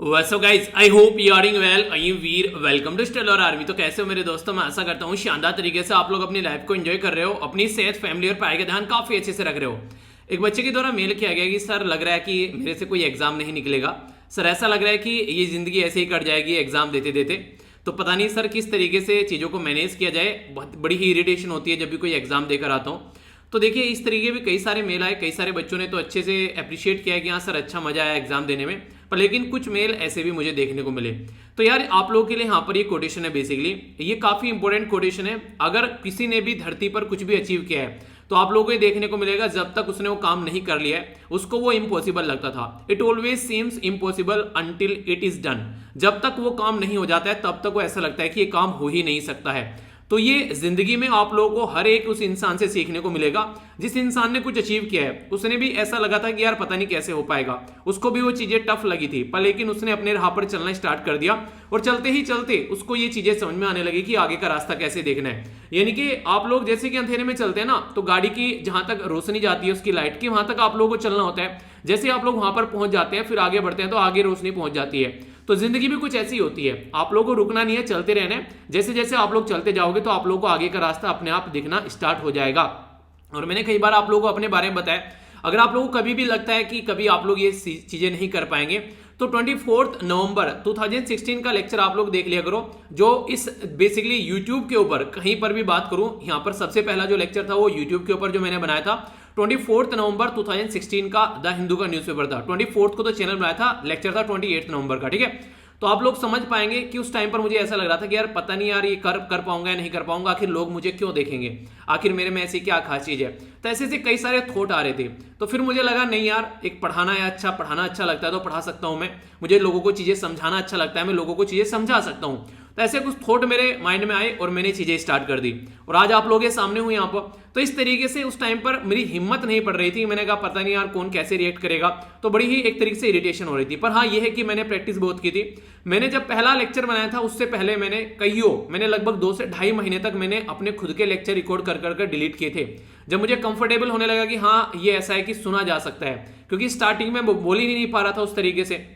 So guys I hope you are well. I am Veer, welcome to stellar army. तो कैसे हो मेरे दोस्तों, मैं आशा करता हूँ शानदार तरीके से आप लोग अपनी लाइफ को एंजॉय कर रहे हो, अपनी सेहत, फैमिली और पढ़ाई का ध्यान काफी अच्छे से रख रहे हो। एक बच्चे के द्वारा मेल किया गया कि सर लग रहा है कि मेरे से कोई एग्जाम नहीं निकलेगा, सर ऐसा लग रहा है कि ये जिंदगी ऐसे ही कट जाएगी एग्जाम देते देते। तो पता नहीं सर किस तरीके से चीज़ों को मैनेज किया जाए, बहुत बड़ी ही इरिटेशन होती है जब भी कोई एग्जाम देकर आता हूँ। तो देखिए इस तरीके भी कई सारे मेल आए, कई सारे बच्चों ने तो अच्छे से अप्रिशिएट किया कि हाँ सर अच्छा मजा आया एग्जाम देने में, पर लेकिन कुछ मेल ऐसे भी मुझे देखने को मिले। तो यार आप लोगों के लिए यहाँ पर ये कोटेशन है, बेसिकली ये काफी इंपॉर्टेंट कोटेशन है। अगर किसी ने भी धरती पर कुछ भी अचीव किया है तो आप लोगों को ये देखने को मिलेगा जब तक उसने वो काम नहीं कर लिया है उसको वो इम्पॉसिबल लगता था। It always seems impossible until it is done. जब तक वो काम नहीं हो जाता है तब तक वो ऐसा लगता है कि ये काम हो ही नहीं सकता है। तो ये जिंदगी में आप लोगों को हर एक उस इंसान से सीखने को मिलेगा जिस इंसान ने कुछ अचीव किया है। उसने भी ऐसा लगा था कि यार पता नहीं कैसे हो पाएगा, उसको भी वो चीजें टफ लगी थी, पर लेकिन उसने अपने राह पर चलना स्टार्ट कर दिया और चलते ही चलते उसको ये चीजें समझ में आने लगी कि आगे का रास्ता कैसे देखना है। यानी कि आप लोग जैसे कि अंधेरे में चलते हैं ना, तो गाड़ी की जहां तक रोशनी जाती है उसकी लाइट की, वहां तक आप लोगों को चलना होता है। जैसे आप लोग वहां पर पहुंच जाते हैं फिर आगे बढ़ते हैं तो आगे रोशनी पहुंच जाती है। तो जिंदगी भी कुछ ऐसी होती है, आप लोगों को रुकना नहीं है, चलते रहना है। जैसे जैसे आप लोग चलते जाओगे तो आप लोगों को आगे का रास्ता अपने आप दिखना स्टार्ट हो जाएगा। और मैंने कई बार आप लोगों को अपने बारे में बताया, अगर आप लोगों को कभी भी लगता है कि कभी आप लोग ये चीजें नहीं कर पाएंगे तो 24 नवंबर 2016 का लेक्चर आप लोग देख लिया करो, जो इस बेसिकली यूट्यूब के ऊपर कहीं पर भी बात करूं, यहां पर सबसे पहला जो लेक्चर था वो यूट्यूब के ऊपर जो मैंने बनाया था 24 नवंबर 2016 का द हिंदू का न्यूज़पेपर था। 24 को तो चैनल बनाया था, लेक्चर था 28 नवंबर का, ठीक है। तो आप लोग समझ पाएंगे कि उस टाइम पर मुझे ऐसा लग रहा था कि यार पता नहीं यार ये कर पाऊंगा या नहीं कर पाऊंगा, आखिर लोग मुझे क्यों देखेंगे, आखिर मेरे में ऐसी क्या खास चीज है। तो ऐसे ऐसे कई सारे थॉट आ रहे थे। तो फिर मुझे लगा नहीं यार, एक पढ़ाना है, अच्छा पढ़ाना अच्छा लगता है तो पढ़ा सकता हूं मैं, मुझे लोगों को चीजें समझाना अच्छा लगता है, मैं लोगों को चीजें समझा सकता हूं। तो ऐसे कुछ थॉट मेरे माइंड में आए और मैंने चीजें स्टार्ट कर दी और आज आप लोगों के सामने हूं यहाँ पर। तो इस तरीके से उस टाइम पर मेरी हिम्मत नहीं पड़ रही थी, मैंने कहा पता नहीं यार कौन कैसे रिएक्ट करेगा, तो बड़ी ही एक तरीके से इरिटेशन हो रही थी। पर हाँ ये है कि मैंने प्रैक्टिस बहुत की थी। मैंने जब पहला लेक्चर बनाया था उससे पहले मैंने लगभग 2 से ढाई महीने तक मैंने अपने खुद के लेक्चर रिकॉर्ड कर डिलीट किए थे, जब मुझे कंफर्टेबल होने लगा कि हाँ ये ऐसा है कि सुना जा सकता है। क्योंकि स्टार्टिंग में बोल ही नहीं पा रहा था उस तरीके से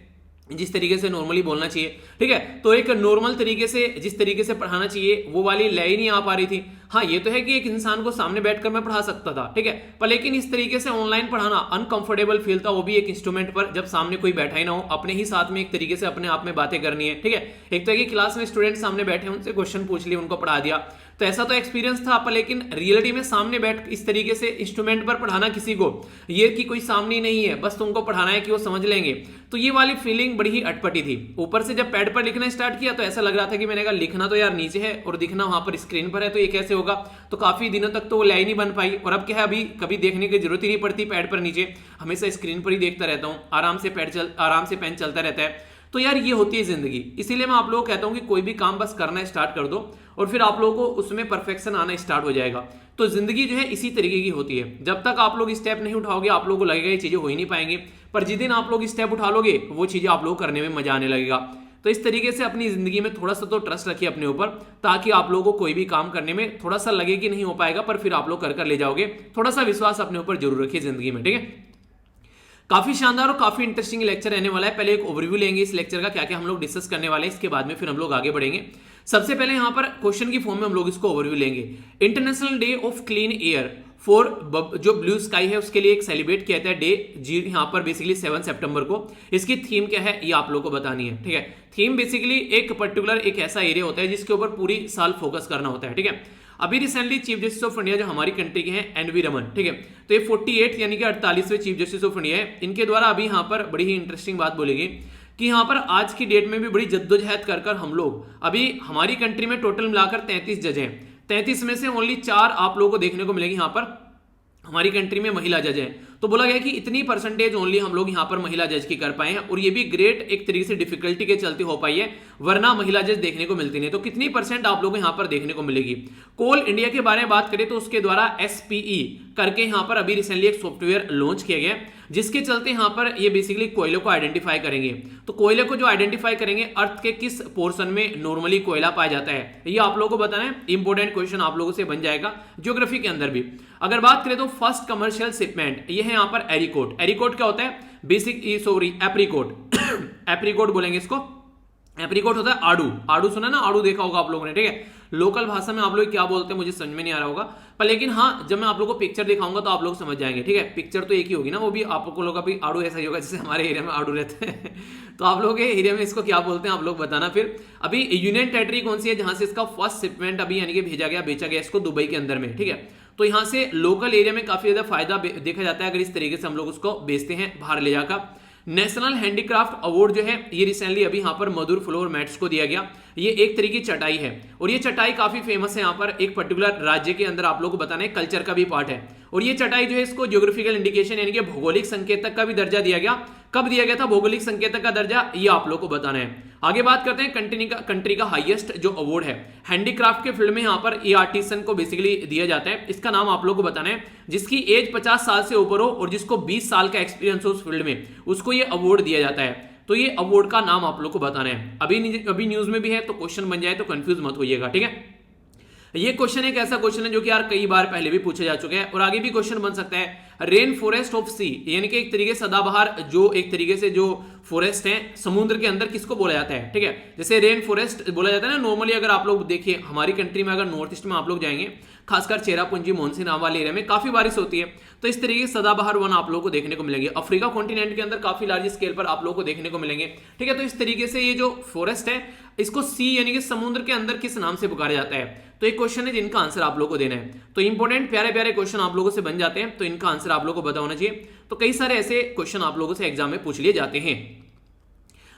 जिस तरीके से नॉर्मली बोलना चाहिए, ठीक है। तो एक नॉर्मल तरीके से जिस तरीके से पढ़ाना चाहिए वो वाली लय ही नहीं आ पा रही थी। हाँ ये तो है कि एक इंसान को सामने बैठकर मैं पढ़ा सकता था, ठीक है, पर लेकिन इस तरीके से ऑनलाइन पढ़ाना अनकंफर्टेबल फील था, वो भी एक इंस्ट्रूमेंट पर जब सामने कोई बैठा ही ना हो, अपने ही साथ में एक तरीके से अपने आप में बातें करनी है, ठीक है। एक तो है कि क्लास में स्टूडेंट सामने बैठे उनसे क्वेश्चन पूछ लिए, उनको पढ़ा दिया, तो ऐसा तो एक्सपीरियंस था, पर लेकिन रियलिटी में सामने बैठ इस तरीके से इंस्ट्रूमेंट पर पढ़ाना किसी को, ये कि कोई सामने नहीं है बस तुमको पढ़ाना है कि वो समझ लेंगे, तो ये वाली फीलिंग बड़ी ही अटपटी थी। ऊपर से जब पैड पर लिखना स्टार्ट किया तो ऐसा लग रहा था कि मैंने कहा लिखना तो यार नीचे है और दिखना वहां पर स्क्रीन पर है, तो ये कैसे होगा। तो काफी दिनों तक तो वो लाइन नहीं बन पाई। और अब क्या है, अभी कभी देखने की जरूरत ही नहीं पड़ती पैड पर नीचे, हमेशा स्क्रीन पर ही देखता रहता हूँ, आराम से पेन चलता रहता है। तो यार ये होती है जिंदगी। इसीलिए मैं आप लोगों को कहता हूं कि कोई भी काम बस करना स्टार्ट कर दो और फिर आप लोगों को उसमें परफेक्शन आना स्टार्ट हो जाएगा। तो जिंदगी जो है इसी तरीके की होती है, जब तक आप लोग स्टेप नहीं उठाओगे आप लोगों को लगेगा ये चीजें हो ही नहीं पाएंगी, पर जिस दिन आप लोग स्टेप उठा लोगे वो चीजें आप लोग करने में मजा आने लगेगा। तो इस तरीके से अपनी जिंदगी में थोड़ा सा तो ट्रस्ट रखिए अपने ऊपर, ताकि आप लोगों को कोई भी काम करने में थोड़ा सा लगे कि नहीं हो पाएगा, पर फिर आप लोग कर ले जाओगे। थोड़ा सा विश्वास अपने ऊपर जरूर रखिए जिंदगी में, ठीक है। काफी शानदार और काफी इंटरेस्टिंग लेक्चर रहने वाला है। पहले एक ओवरव्यू लेंगे इस लेक्चर का, क्या क्या हम लोग डिस्कस करने वाले हैं, इसके बाद में फिर हम लोग आगे बढ़ेंगे। सबसे पहले यहाँ पर क्वेश्चन की फॉर्म में हम लोग इसको ओवरव्यू लेंगे। International day of clean air for जो ब्लू स्काई है उसके लिए एक सेलिब्रेट किया जाता है डे जी, यहाँ पर बेसिकली 7 सितंबर को। इसकी थीम क्या है ये आप लोग को बतानी है, ठीक है। थीम बेसिकली एक पर्टिकुलर एक ऐसा एरिया होता है जिसके ऊपर पूरी साल फोकस करना होता है, ठीक है। अभी recently chief justice of India जो हमारी कंट्री के हैं एनवी रमन, ठीक है, तो ये 48 यानी कि 48वें चीफ जस्टिस ऑफ इंडिया है। इनके द्वारा अभी यहाँ पर बड़ी ही इंटरेस्टिंग बात बोलेगी कि यहाँ पर आज की डेट में भी बड़ी जद्दोजहद कर हम लोग, अभी हमारी कंट्री में टोटल मिलाकर 33 जज हैं, 33 में से ओनली 4 आप लोगों को देखने को मिलेगी यहाँ पर हमारी कंट्री में महिला जज है। तो बोला गया कि इतनी परसेंटेज ओनली हम लोग यहाँ पर महिला जज की कर पाए हैं, और ये भी ग्रेट एक तरीके से डिफिकल्टी के चलते हो पाई है, वरना महिला जज देखने को मिलती नहीं। तो कितनी परसेंट आप लोगों को यहाँ पर देखने को मिलेगी। कोल इंडिया के बारे में बात करें तो उसके द्वारा SPE करके यहाँ पर अभी रिसेंटली एक सॉफ्टवेयर लॉन्च किया गया, जिसके चलते यहाँ पर ये बेसिकली कोयले को आइडेंटिफाई करेंगे। तो कोयले को जो आइडेंटिफाई करेंगे अर्थ के किस पोर्शन में नॉर्मली कोयला पाया जाता है, ये आप लोगों को बताना है। इंपोर्टेंट क्वेश्चन आप लोगों से बन जाएगा ज्योग्राफी के अंदर भी। अगर बात करें तो फर्स्ट कमर्शियल शिपमेंट ये है यहाँ पर एरिकोट। एरिकोट क्या होता है, बेसिक सॉरी एप्रीकोट एप्रीकोट बोलेंगे इसको। एप्रीकोट होता है आड़ू, आड़ू सुना ना, आड़ू देखा होगा आप लोगों ने, ठीक है। लोकल भाषा में आप लोग क्या बोलते हैं मुझे समझ में नहीं आ रहा होगा, पर लेकिन हाँ जब मैं आप लोगों को पिक्चर दिखाऊंगा तो आप लोग समझ जाएंगे, ठीक है। पिक्चर तो एक ही होगी ना, वो भी आप लोगों का भी आड़ू ऐसा ही होगा जैसे हमारे एरिया में आड़ू रहते हैं तो आप लोगों के एरिया में इसको क्या बोलते हैं आप लोग बताना। फिर अभी यूनियन टेरिटरी कौन सी है जहां से इसका फर्स्ट शिपमेंट अभी यानी कि भेजा गया, बेचा गया इसको दुबई के अंदर में, ठीक है। तो यहाँ से लोकल एरिया में काफी ज्यादा फायदा देखा जाता है अगर इस तरीके से हम लोग उसको बेचते हैं बाहर ले जाकर। नेशनल हैंडीक्राफ्ट अवार्ड जो है ये रिसेंटली अभी यहाँ पर मधुर फ्लोर मैट्स को दिया गया। ये एक तरीके की चटाई है और ये चटाई काफी फेमस है यहाँ पर एक पर्टिकुलर राज्य के अंदर, आप लोगों को बताना है कल्चर का भी पार्ट है। और ये चटाई जो है इसको ज्योग्राफिकल इंडिकेशन यानी कि भौगोलिक संकेतक का भी दर्जा दिया गया। कब दिया गया था भौगोलिक संकेतक का दर्जा, ये आप लोग को बताना है। आगे बात करते हैं कंट्री का हाईएस्ट जो अवार्ड है हैंडीक्राफ्ट के फील्ड में, यहाँ पर ये आर्टिसन को बेसिकली दिया जाता है। इसका नाम आप लोग को बताना है। जिसकी एज 50 साल से ऊपर हो और जिसको 20 साल का एक्सपीरियंस हो उस फील्ड में, उसको ये अवार्ड दिया जाता है। तो ये अवार्ड का नाम आप लोग को बताना है। अभी न्यूज में भी है तो क्वेश्चन बन जाए तो कंफ्यूज मत होइएगा, ठीक है। ये क्वेश्चन एक ऐसा क्वेश्चन है जो कि यार कई बार पहले भी पूछे जा चुके हैं और आगे भी क्वेश्चन बन सकता है। रेन फॉरेस्ट ऑफ सी यानी कि एक तरीके से सदाबहार जो एक तरीके से जो फॉरेस्ट है समुद्र के अंदर, किसको बोला जाता है, ठीक है। जैसे रेन फॉरेस्ट बोला जाता है ना नॉर्मली, अगर आप लोग देखिए हमारी कंट्री में अगर नॉर्थ ईस्ट में आप लोग जाएंगे, खासकर चेरापूंजी मोनसी नाम वाले एरिया में काफी बारिश होती है, तो इस तरीके से सदाबहार वन आप लोगों को देखने को मिलेंगे। अफ्रीका कॉन्टिनेंट के अंदर काफी लार्ज स्केल पर आप लोगों को देखने को मिलेंगे, ठीक है। तो इस तरीके से ये जो फॉरेस्ट है इसको सी यानी कि समुद्र के अंदर किस नाम से पुकारा जाता है। तो एक क्वेश्चन है जिनका आंसर आप लोगों को देना है। तो इंपॉर्टेंट प्यारे प्यारे क्वेश्चन आप लोगों से बन जाते हैं, तो इनका आंसर आप लोगों को पता होना चाहिए। तो कई सारे ऐसे क्वेश्चन आप लोगों से एग्जाम में पूछ लिए जाते हैं।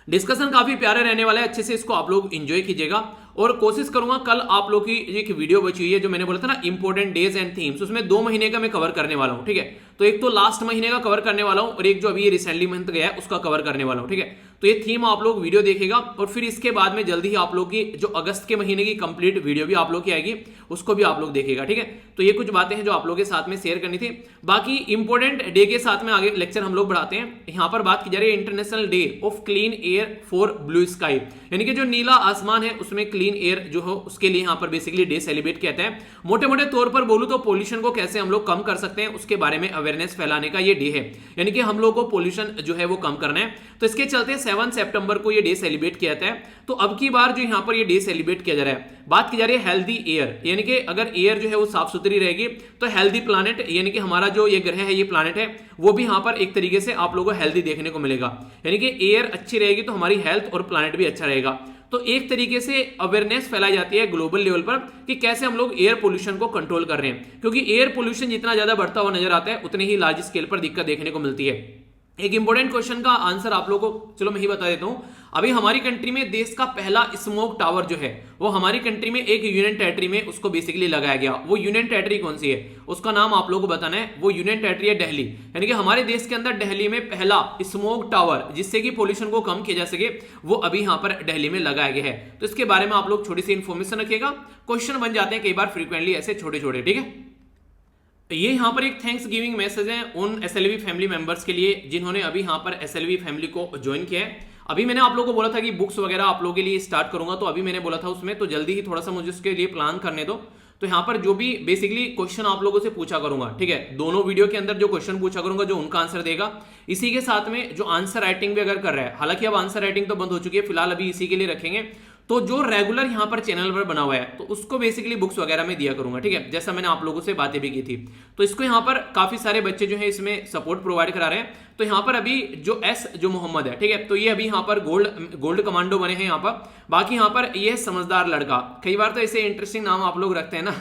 डिस्कशन काफी प्यारा रहने वाला है, अच्छे से इसको आप लोग एंजॉय कीजिएगा और कोशिश करूंगा कल आप लोग की एक वीडियो बची हुई है जो मैंने बोला था ना इंपॉर्टेंट डेज एंड थीम्स, उसमें 2 महीने का मैं कवर करने वाला हूं, ठीक है। तो एक तो लास्ट महीने का कवर करने वाला हूं और एक जो अभी रिसेंटली मंथ गया है उसका कवर करने वाला हूं, ठीक है। तो ये थीम आप लोग वीडियो देखेगा और फिर इसके बाद में जल्दी ही आप लोग की जो अगस्त के महीने की कंप्लीट वीडियो भी आप लोग की आएगी, उसको भी आप लोग देखेगा, ठीक है। तो ये कुछ बातें हैं जो आप लोगों के साथ में शेयर करनी थी। बाकी इंपॉर्टेंट डे के साथ में आगे लेक्चर हम लोग बढ़ाते हैं। यहाँ पर बात की जा रही है international day of clean air for blue sky, यानी कि जो नीला आसमान है उसमें क्लीन एयर जो हो उसके लिए यहाँ पर बेसिकली डे सेलिब्रेट किया जाता है। मोटे मोटे तौर पर बोलूं तो पोल्यूशन को कैसे हम लोग कम कर सकते हैं उसके बारे में अवेयरनेस फैलाने का ये डे है, यानी कि हम लोग को पोल्यूशन जो है वो कम करना है। तो इसके चलते 7 सितंबर को ये डे सेलिब्रेट किया जाता है। तो अब की बार जो यहाँ पर ये डे सेलिब्रेट किया जा रहा है, बात की जा रही है हेल्दी एयर, यानी कि अगर एयर जो है वो साफ सुथरी रहेगी तो हेल्दी प्लानेट यानी कि हमारा जो ये ग्रह है ये प्लानेट है वो भी यहाँ पर एक तरीके से आप लोगों को हेल्दी देखने को मिलेगा। यानी कि एयर अच्छी रहेगी तो हमारी हेल्थ और प्लानेट भी अच्छा रहेगा। तो एक तरीके से अवेयरनेस फैलाई जाती है ग्लोबल लेवल पर कि कैसे हम लोग एयर पोल्यूशन को कंट्रोल कर रहे हैं, क्योंकि एयर पोल्यूशन जितना ज्यादा बढ़ता हुआ नजर आता है उतनी ही लार्ज स्केल पर दिक्कत देखने को मिलती है। एक इंपॉर्टेंट क्वेश्चन का आंसर आप लोगों को चलो मैं ही बता देता हूं। अभी हमारी कंट्री में देश का पहला स्मोक टावर जो है वो हमारी कंट्री में एक यूनियन टेरिटरी में उसको बेसिकली लगाया गया। वो यूनियन टेरिटरी कौन सी है उसका नाम आप लोगों को बताना है। वो यूनियन टेरिटरी है दिल्ली, यानी कि हमारे देश के अंदर दिल्ली में पहला स्मोक टावर जिससे कि पोल्यूशन को कम किया जा सके वो अभी यहाँ पर दिल्ली में लगाया गया है। तो इसके बारे में आप लोग छोटी सी इंफॉर्मेशन रखिएगा, क्वेश्चन बन जाते हैं कई बार फ्रीक्वेंटली ऐसे छोटे छोटे, ठीक है। ये यहाँ पर एक थैंक्स गिविंग मैसेज है उन एसएलवी फैमिली मेंबर्स के लिए जिन्होंने अभी यहाँ पर एसएलवी फैमिली को ज्वाइन किया है। अभी मैंने आप लोगों को बोला था कि बुक्स वगैरह आप लोगों के लिए स्टार्ट करूंगा, तो अभी मैंने बोला था उसमें तो जल्दी ही थोड़ा सा मुझे उसके लिए प्लान करने दो। तो यहाँ पर जो भी बेसिकली क्वेश्चन आप लोगों से पूछा करूंगा, ठीक है, दोनों वीडियो के अंदर जो क्वेश्चन पूछा करूंगा जो उनका आंसर देगा, इसी के साथ में जो आंसर राइटिंग भी अगर कर रहा है, हालांकि अब आंसर राइटिंग तो बंद हो चुकी है, फिलहाल अभी इसी के लिए रखेंगे। तो जो रेगुलर यहाँ पर चैनल पर बना हुआ है तो उसको बेसिकली बुक्स वगैरह में दिया करूंगा, ठीक है, जैसा मैंने आप लोगों से बातें भी की थी। तो इसको यहाँ पर काफी सारे बच्चे जो है इसमें सपोर्ट प्रोवाइड करा रहे हैं। तो यहाँ पर अभी जो एस जो मोहम्मद है, ठीक है, तो ये अभी यहाँ पर गोल्ड कमांडो बने हैं यहाँ पर। बाकी यहाँ पर ये समझदार लड़का, कई बार तो ऐसे इंटरेस्टिंग नाम आप लोग रखते हैं ना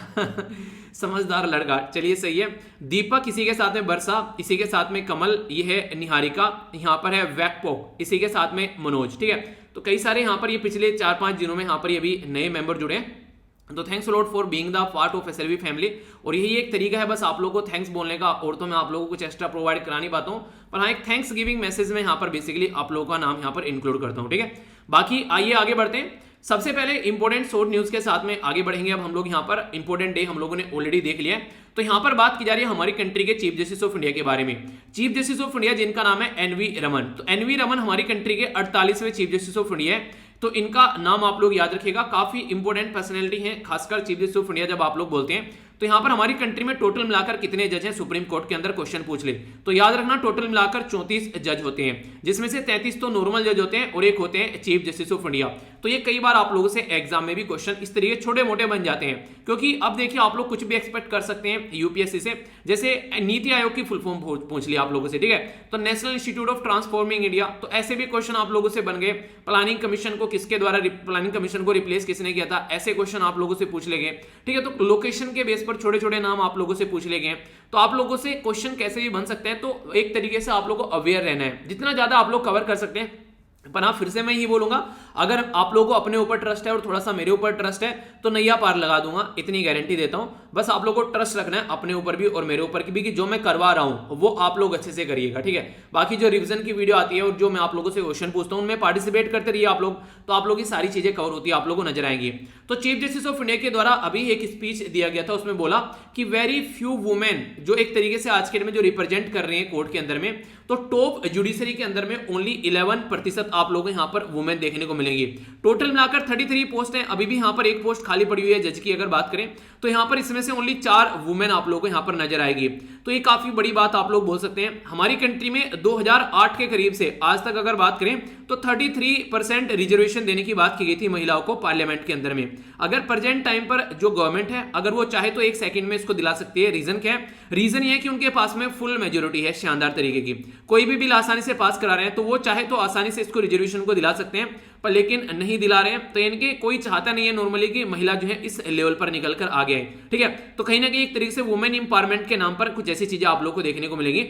समझदार लड़का, चलिए सही है। दीपक, इसी के साथ में वर्षा, इसी के साथ में कमल, ये है निहारिका, यहाँ पर है वैकपोक, इसी के साथ में मनोज, ठीक है। तो कई सारे यहाँ पर ये पिछले 4-5 दिनों में यहाँ पर ये अभी नए मेंबर जुड़े हैं। तो thanks lot for being the part of SLV family. और यही एक तरीका है बस आप लोगों को थैंक्स बोलने का, और तो मैं आप लोगों को कुछ एक्स्ट्रा प्रोवाइड करा नहीं पाता हूँ, पर हाँ एक थैंक्स गिविंग मैसेज में यहाँ पर बेसिकली आप लोगों का नाम यहाँ पर इंक्लूड करता हूँ, ठीक है। बाकी आइए आगे बढ़ते हैं। सबसे पहले इंपॉर्टेंट शॉर्ट न्यूज के साथ में आगे बढ़ेंगे। अब हम लोग यहाँ पर इंपॉर्टेंट डे हम लोगों ने ऑलरेडी देख लिया है। तो यहाँ पर बात की जा रही है हमारी कंट्री के चीफ जस्टिस ऑफ इंडिया के बारे में। चीफ जस्टिस ऑफ इंडिया जिनका नाम है एनवी रमन। तो एनवी रमन हमारी कंट्री के 48वें चीफ जस्टिस ऑफ इंडिया है। तो इनका नाम आप लोग याद रखिएगा, काफी इंपॉर्टेंट पर्सनैलिटी है, खासकर चीफ जस्टिस ऑफ इंडिया जब आप लोग बोलते हैं तो यहाँ पर हमारी कंट्री में टोटल मिलाकर कितने जज हैं सुप्रीम कोर्ट के अंदर, क्वेश्चन पूछ ले तो याद रखना टोटल मिलाकर 34 जज होते हैं, जिसमें से 33 तो नॉर्मल जज होते हैं और एक होते हैं चीफ जस्टिस ऑफ इंडिया। तो ये कई बार आप लोगों से एग्जाम में भी क्वेश्चन इस तरीके छोटे मोटे बन जाते हैं, क्योंकि अब देखिए आप लोग कुछ भी एक्सपेक्ट कर सकते हैं यूपीएससी से। जैसे नीति आयोग की फुल फॉर्म पूछ लिया आप लोगों से, ठीक है, तो national institute of transforming India, तो ऐसे भी क्वेश्चन आप लोगों से बन गए। प्लानिंग कमीशन को किसके द्वारा, प्लानिंग कमीशन को रिप्लेस किसने किया था, ऐसे क्वेश्चन आप लोगों से पूछ ले गए, ठीक है। तो लोकेशन के बेस पर छोटे छोटे नाम आप लोगों से पूछ ले गए। तो आप लोगों से क्वेश्चन कैसे भी बन सकते हैं, तो एक तरीके से आप लोगों को अवेयर रहना है, जितना ज्यादा आप लोग कवर कर सकते हैं। पर हाँ, फिर से मैं यही बोलूंगा, अगर आप लोगों को अपने ऊपर ट्रस्ट है और थोड़ा सा मेरे ऊपर ट्रस्ट है तो नैया पार लगा दूंगा, इतनी गारंटी देता हूं। बस आप लोगों को ट्रस्ट रखना है अपने ऊपर भी और मेरे ऊपर भी, कि जो मैं करवा रहा हूं वो आप लोग अच्छे से करिएगा, ठीक है। बाकी जो रिवीजन की वीडियो आती है और जो मैं आप लोगों से क्वेश्चन पूछता हूं उनमें पार्टिसिपेट करते रहिए आप लोग, तो आप लोगों की सारी चीजें कवर होती है, आप लोगों को नजर आएंगी। तो चीफ जस्टिस ऑफ इंडिया के द्वारा अभी एक स्पीच दिया गया था, उसमें बोला कि वेरी फ्यू वुमेन, जो एक तरीके से आज के डेट में जो रिप्रेजेंट कर रहे हैं कोर्ट के अंदर में, तो टॉप जुडिशरी के अंदर में ओनली 11% आप लोगों को यहाँ पर वुमेन देखने को मिलेंगी। टोटल मिलाकर 33 पोस्ट है, अभी भी यहाँ पर एक पोस्ट खाली पड़ी हुई है जज की अगर बात करें, तो यहाँ पर इसमें से ओनली 4 वुमेन आप लोगों को यहाँ पर नजर आएगी। तो ये काफी बड़ी बात आप लोग बोल सकते हैं। हमारी कंट्री में 2008 के करीब से आज तक अगर बात करें तो 33% रिजर्वेशन देने की बात की गई थी महिलाओं को पार्लियामेंट के अंदर में। अगर प्रेजेंट टाइम पर जो गवर्नमेंट है अगर वो चाहे तो एक सेकंड में इसको दिला सकती है। रीजन क्या है? रीजन ये है कि उनके पास में फुल मेजोरिटी है शानदार तरीके की, कोई भी बिल आसानी से पास करा रहे हैं तो वो चाहे तो आसानी से इसको रिजर्वेशन को दिला सकते हैं, पर लेकिन नहीं दिला रहे हैं। तो इनके कोई चाहता नहीं है नॉर्मली कि महिला जो है इस लेवल पर निकल कर आ गए, ठीक है। तो कहीं ना कहीं एक तरीके से वुमेन इंपावरमेंट के नाम पर कुछ ऐसी चीजें आप लोग को देखने को मिलेगी।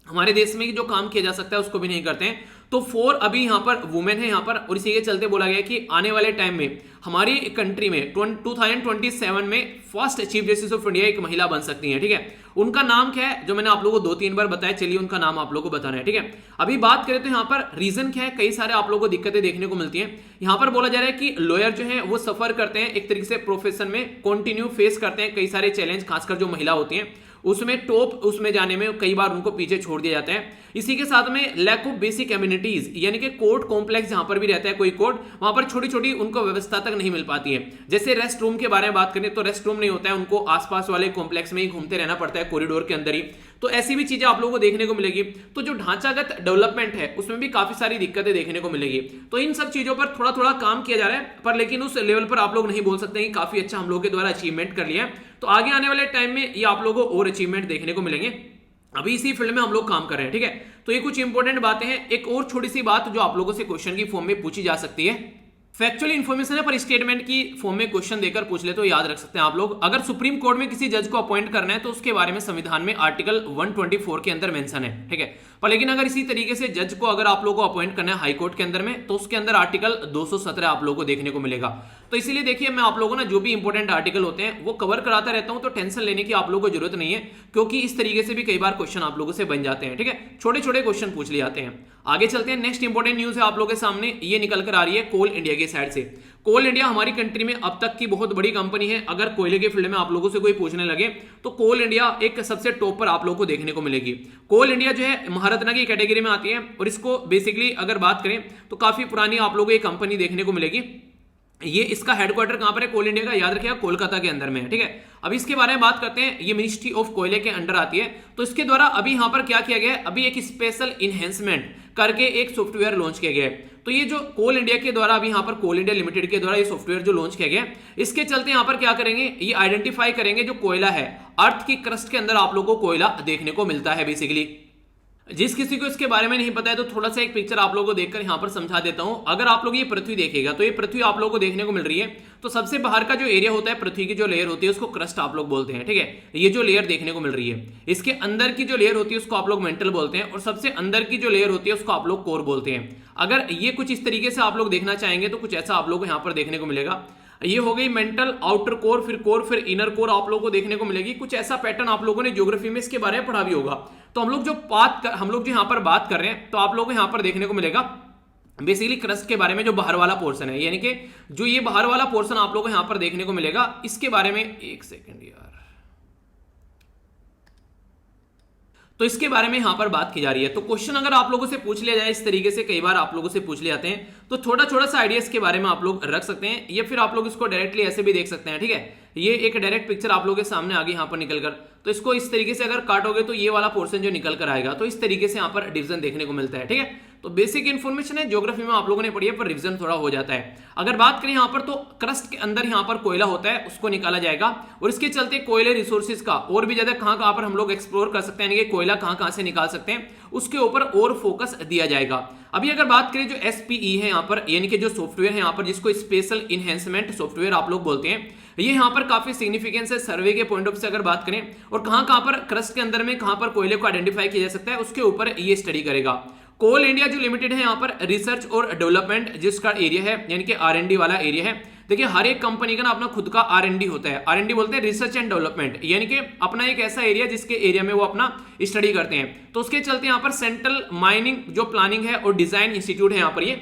हमारे देश में जो काम किया जा सकता है उसको भी नहीं करते हैं। तो 4 अभी यहाँ पर वुमेन है यहाँ पर, और इसी के चलते बोला गया कि आने वाले टाइम में हमारी कंट्री में 2027 में first chief justice of India एक महिला बन सकती है, ठीक है। उनका नाम क्या है जो मैंने आप लोगों को 2-3 बार बताया, चलिए उनका नाम आप लोगों को बताना है, ठीक है। अभी बात करें तो यहाँ पर रीजन क्या है, कई सारे आप लोगों को दिक्कतें देखने को मिलती हैं। यहाँ पर बोला जा रहा है कि लॉयर जो है वो सफर करते हैं एक तरीके से प्रोफेशन में, कंटिन्यू फेस करते हैं कई सारे चैलेंज, खासकर जो महिला होती हैं उसमें टॉप उसमें जाने में कई बार उनको पीछे छोड़ दिया जाता है। इसी के साथ में लैक ऑफ बेसिक एमिनिटीज, यानी कि कोर्ट कॉम्प्लेक्स जहां पर भी रहता है कोई कोर्ट, वहां पर छोटी छोटी उनको व्यवस्था तक नहीं मिल पाती है। जैसे रेस्ट रूम के बारे में बात करें तो रेस्ट रूम नहीं होता है, उनको आसपास वाले कॉम्प्लेक्स में ही घूमते रहना पड़ता है, कॉरिडोर के अंदर ही। तो ऐसी भी चीजें आप लोगों को देखने को मिलेगी। तो जो ढांचागत डेवलपमेंट है उसमें भी काफी सारी दिक्कतें देखने को मिलेगी। तो इन सब चीजों पर थोड़ा थोड़ा काम किया जा रहा है, पर लेकिन उस लेवल पर आप लोग नहीं बोल सकते कि काफी अच्छा हम लोगों के द्वारा अचीवमेंट कर लिया है। तो आगे आने वाले टाइम में ये आप लोगों को और अचीवमेंट देखने को मिलेंगे। अभी इसी फील्ड में हम लोग काम कर रहे हैं, ठीक है। तो ये कुछ इंपॉर्टेंट बातें हैं। एक और छोटी सी बात जो आप लोगों से क्वेश्चन की फॉर्म में पूछी जा सकती है, फैक्चुअल इन्फॉर्मेशन है पर स्टेटमेंट की फॉर्म में क्वेश्चन देकर पूछ ले तो याद रख सकते हैं आप लोग। अगर सुप्रीम कोर्ट में किसी जज को अपॉइंट करना है तो उसके बारे में संविधान में आर्टिकल 124 के अंदर मेंशन है, ठीक है। पर लेकिन अगर इसी तरीके से जज को अगर आप लोगों को अपॉइंट करना है हाई कोर्ट के अंदर में तो उसके अंदर आर्टिकल 217 आप लोगों को देखने को मिलेगा। तो इसीलिए देखिए मैं आप लोगों को ना जो भी इंपॉर्टेंट आर्टिकल होते हैं वो कवर कराता रहता हूं, तो टेंशन लेने की आप लोगों को जरूरत नहीं है, क्योंकि इस तरीके से भी कई बार क्वेश्चन आप लोगों से बन जाते हैं, ठीक है। छोटे छोटे क्वेश्चन पूछ लिए जाते हैं। आगे चलते हैं। नेक्स्ट इंपॉर्टेंट न्यूज है आप लोगों के सामने, ये निकल कर आ रही है कोल इंडिया की साइड से। कोल इंडिया हमारी कंट्री में अब तक की बहुत बड़ी कंपनी है। अगर कोयले के फील्ड में आप लोगों से कोई पूछने लगे तो कोल इंडिया एक सबसे टॉप पर आप लोगों को देखने को मिलेगी। कोल इंडिया जो है महारत्ना की कैटेगरी में आती है, और इसको बेसिकली अगर बात करें तो काफी पुरानी आप लोगों को ये कंपनी देखने को मिलेगी। ये इसका हेडक्वार्टर कहां पर है कोल इंडिया का, याद रखिएगा कोलकाता के अंदर में है, ठीक है। अब इसके बारे में बात करते हैं। ये मिनिस्ट्री ऑफ कोयले के अंडर आती है। तो इसके द्वारा अभी यहां पर क्या किया गया है, अभी एक स्पेशल इनहेंसमेंट करके एक सॉफ्टवेयर लॉन्च किया गया है। तो ये जो कोल इंडिया के द्वारा अभी यहां पर कोल इंडिया लिमिटेड के द्वारा ये सॉफ्टवेयर जो लॉन्च किया गया, इसके चलते यहां पर क्या करेंगे, ये आइडेंटिफाई करेंगे जो कोयला है, अर्थ की क्रस्ट के अंदर आप लोगों को कोयला देखने को मिलता है बेसिकली। जिस किसी को इसके बारे में नहीं पता है तो थोड़ा सा एक पिक्चर आप लोगों को देखकर यहां पर समझा देता हूं। अगर आप लोग ये पृथ्वी देखेगा तो ये पृथ्वी आप लोगों को देखने को मिल रही है। तो सबसे बाहर का जो एरिया होता है पृथ्वी की जो लेयर होती है उसको क्रस्ट आप लोग बोलते हैं, ठीक है। ये जो लेयर देखने को मिल रही है, इसके अंदर की जो लेयर होती है उसको आप लोग मेंटल बोलते हैं, और सबसे अंदर की जो लेयर होती है उसको आप लोग कोर बोलते हैं। अगर ये कुछ इस तरीके से आप लोग देखना चाहेंगे तो कुछ ऐसा आप लोग को यहाँ पर देखने को मिलेगा। ये हो गई मेंटल, आउटर कोर, फिर इनर कोर आप लोगों को देखने को मिलेगी। कुछ ऐसा पैटर्न आप लोगों ने ज्योग्राफी में इसके बारे में पढ़ा भी होगा। तो हम लोग जो यहाँ पर बात कर रहे हैं तो आप लोगों को यहाँ पर देखने को मिलेगा बेसिकली क्रस्ट के बारे में जो बाहर वाला पोर्शन है, यानी कि जो ये बाहर वाला पोर्शन आप लोगों को यहाँ पर देखने को मिलेगा, इसके बारे में एक सेकेंड यार, तो इसके बारे में यहां पर बात की जा रही है। तो क्वेश्चन अगर आप लोगों से पूछ लिया जाए इस तरीके से, कई बार आप लोगों से पूछ ले जाते हैं, तो छोटा छोटा सा आइडिया इसके बारे में आप लोग रख सकते हैं, या फिर आप लोग इसको डायरेक्टली ऐसे भी देख सकते हैं, ठीक है। ये एक डायरेक्ट पिक्चर आप लोगों के सामने आ गई यहाँ पर निकलकर। तो इसको इस तरीके से अगर काटोगे तो ये वाला पोर्शन जो निकल कर आएगा, तो इस तरीके से यहाँ पर डिवीजन देखने को मिलता है। ठीक है, तो बेसिक इन्फॉर्मेशन है, ज्योग्राफी में आप लोगों ने पढ़ी है, पर रिवीजन थोड़ा हो जाता है। अगर बात करें यहाँ पर, तो क्रस्ट के अंदर यहाँ पर कोयला होता है, उसको निकाला जाएगा, और इसके चलते कोयले रिसोर्सेज का और भी ज्यादा कहाँ पर हम लोग एक्सप्लोर कर सकते हैं, यानी कि कोयला कहाँ से निकाल सकते हैं, उसके ऊपर और फोकस दिया जाएगा। अभी अगर बात करें जो SPE है यहाँ पर, यानी कि जो सॉफ्टवेयर है यहाँ पर, जिसको स्पेशल इनहेंसमेंट सॉफ्टवेयर आप लोग बोलते हैं, ये यहाँ पर काफी सिग्निफिकेंस है सर्वे के पॉइंट ऑफ से अगर बात करें, और कहाँ पर क्रस्ट के अंदर में कहाँ पर कोयले को आइडेंटिफाई किया जा सकता है, उसके ऊपर ये स्टडी करेगा। कोल इंडिया जो लिमिटेड है यहाँ पर रिसर्च और डेवलपमेंट जिसका एरिया है, यानी कि R&D वाला एरिया है। देखिए हर एक कंपनी का ना अपना खुद का R&D होता है, R&D बोलते हैं रिसर्च एंड डेवलपमेंट, यानी कि अपना एक ऐसा एरिया जिसके एरिया में वो अपना स्टडी करते हैं। तो उसके चलते यहाँ पर सेंट्रल माइनिंग जो प्लानिंग है और डिजाइन इंस्टीट्यूट है यहाँ पर ये,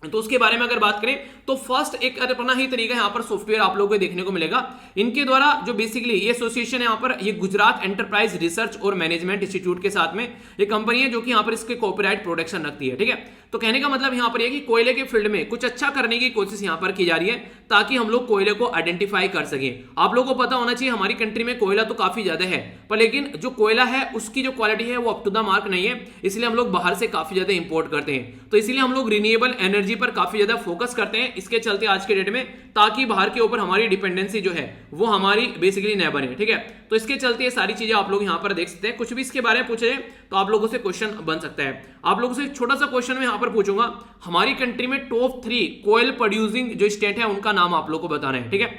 तो उसके बारे में अगर बात करें तो फर्स्ट एक अपना ही तरीका यहाँ पर सॉफ्टवेयर आप लोगों को देखने को मिलेगा। इनके द्वारा जो बेसिकली ये एसोसिएशन है यहाँ पर, ये गुजरात एंटरप्राइज रिसर्च और मैनेजमेंट इंस्टीट्यूट के साथ में ये कंपनी है जो कि यहाँ पर इसके कॉपीराइट प्रोटेक्शन रखती है। ठीक है, तो कहने का मतलब यहाँ पर यह कि कोयले के फील्ड में कुछ अच्छा करने की कोशिश यहाँ पर की जा रही है ताकि हम लोग कोयले को आइडेंटिफाई कर सकें। आप लोगों को पता होना चाहिए हमारी कंट्री में कोयला तो काफी ज्यादा है, पर लेकिन जो कोयला है उसकी जो क्वालिटी है वो अप टू द मार्क नहीं है, इसलिए हम लोग बाहर से काफी ज्यादा इंपोर्ट करते हैं। तो इसलिए हम लोग रिन्यूएबल एनर्जी पर काफी ज्यादा फोकस करते हैं इसके चलते आज के डेट में, ताकि बाहर के ऊपर हमारी डिपेंडेंसी जो है वो हमारी बेसिकली न बने। ठीक है, तो इसके चलते ये सारी चीजें आप लोग यहाँ पर देख सकते हैं। कुछ भी इसके बारे में पूछे तो आप लोगों से क्वेश्चन बन सकता है। आप लोगों से एक छोटा सा क्वेश्चन में यहाँ पर पूछूंगा, हमारी कंट्री में टॉप 3 कोयल प्रोड्यूसिंग जो स्टेट है उनका नाम आप लोग को बताना है। ठीक है,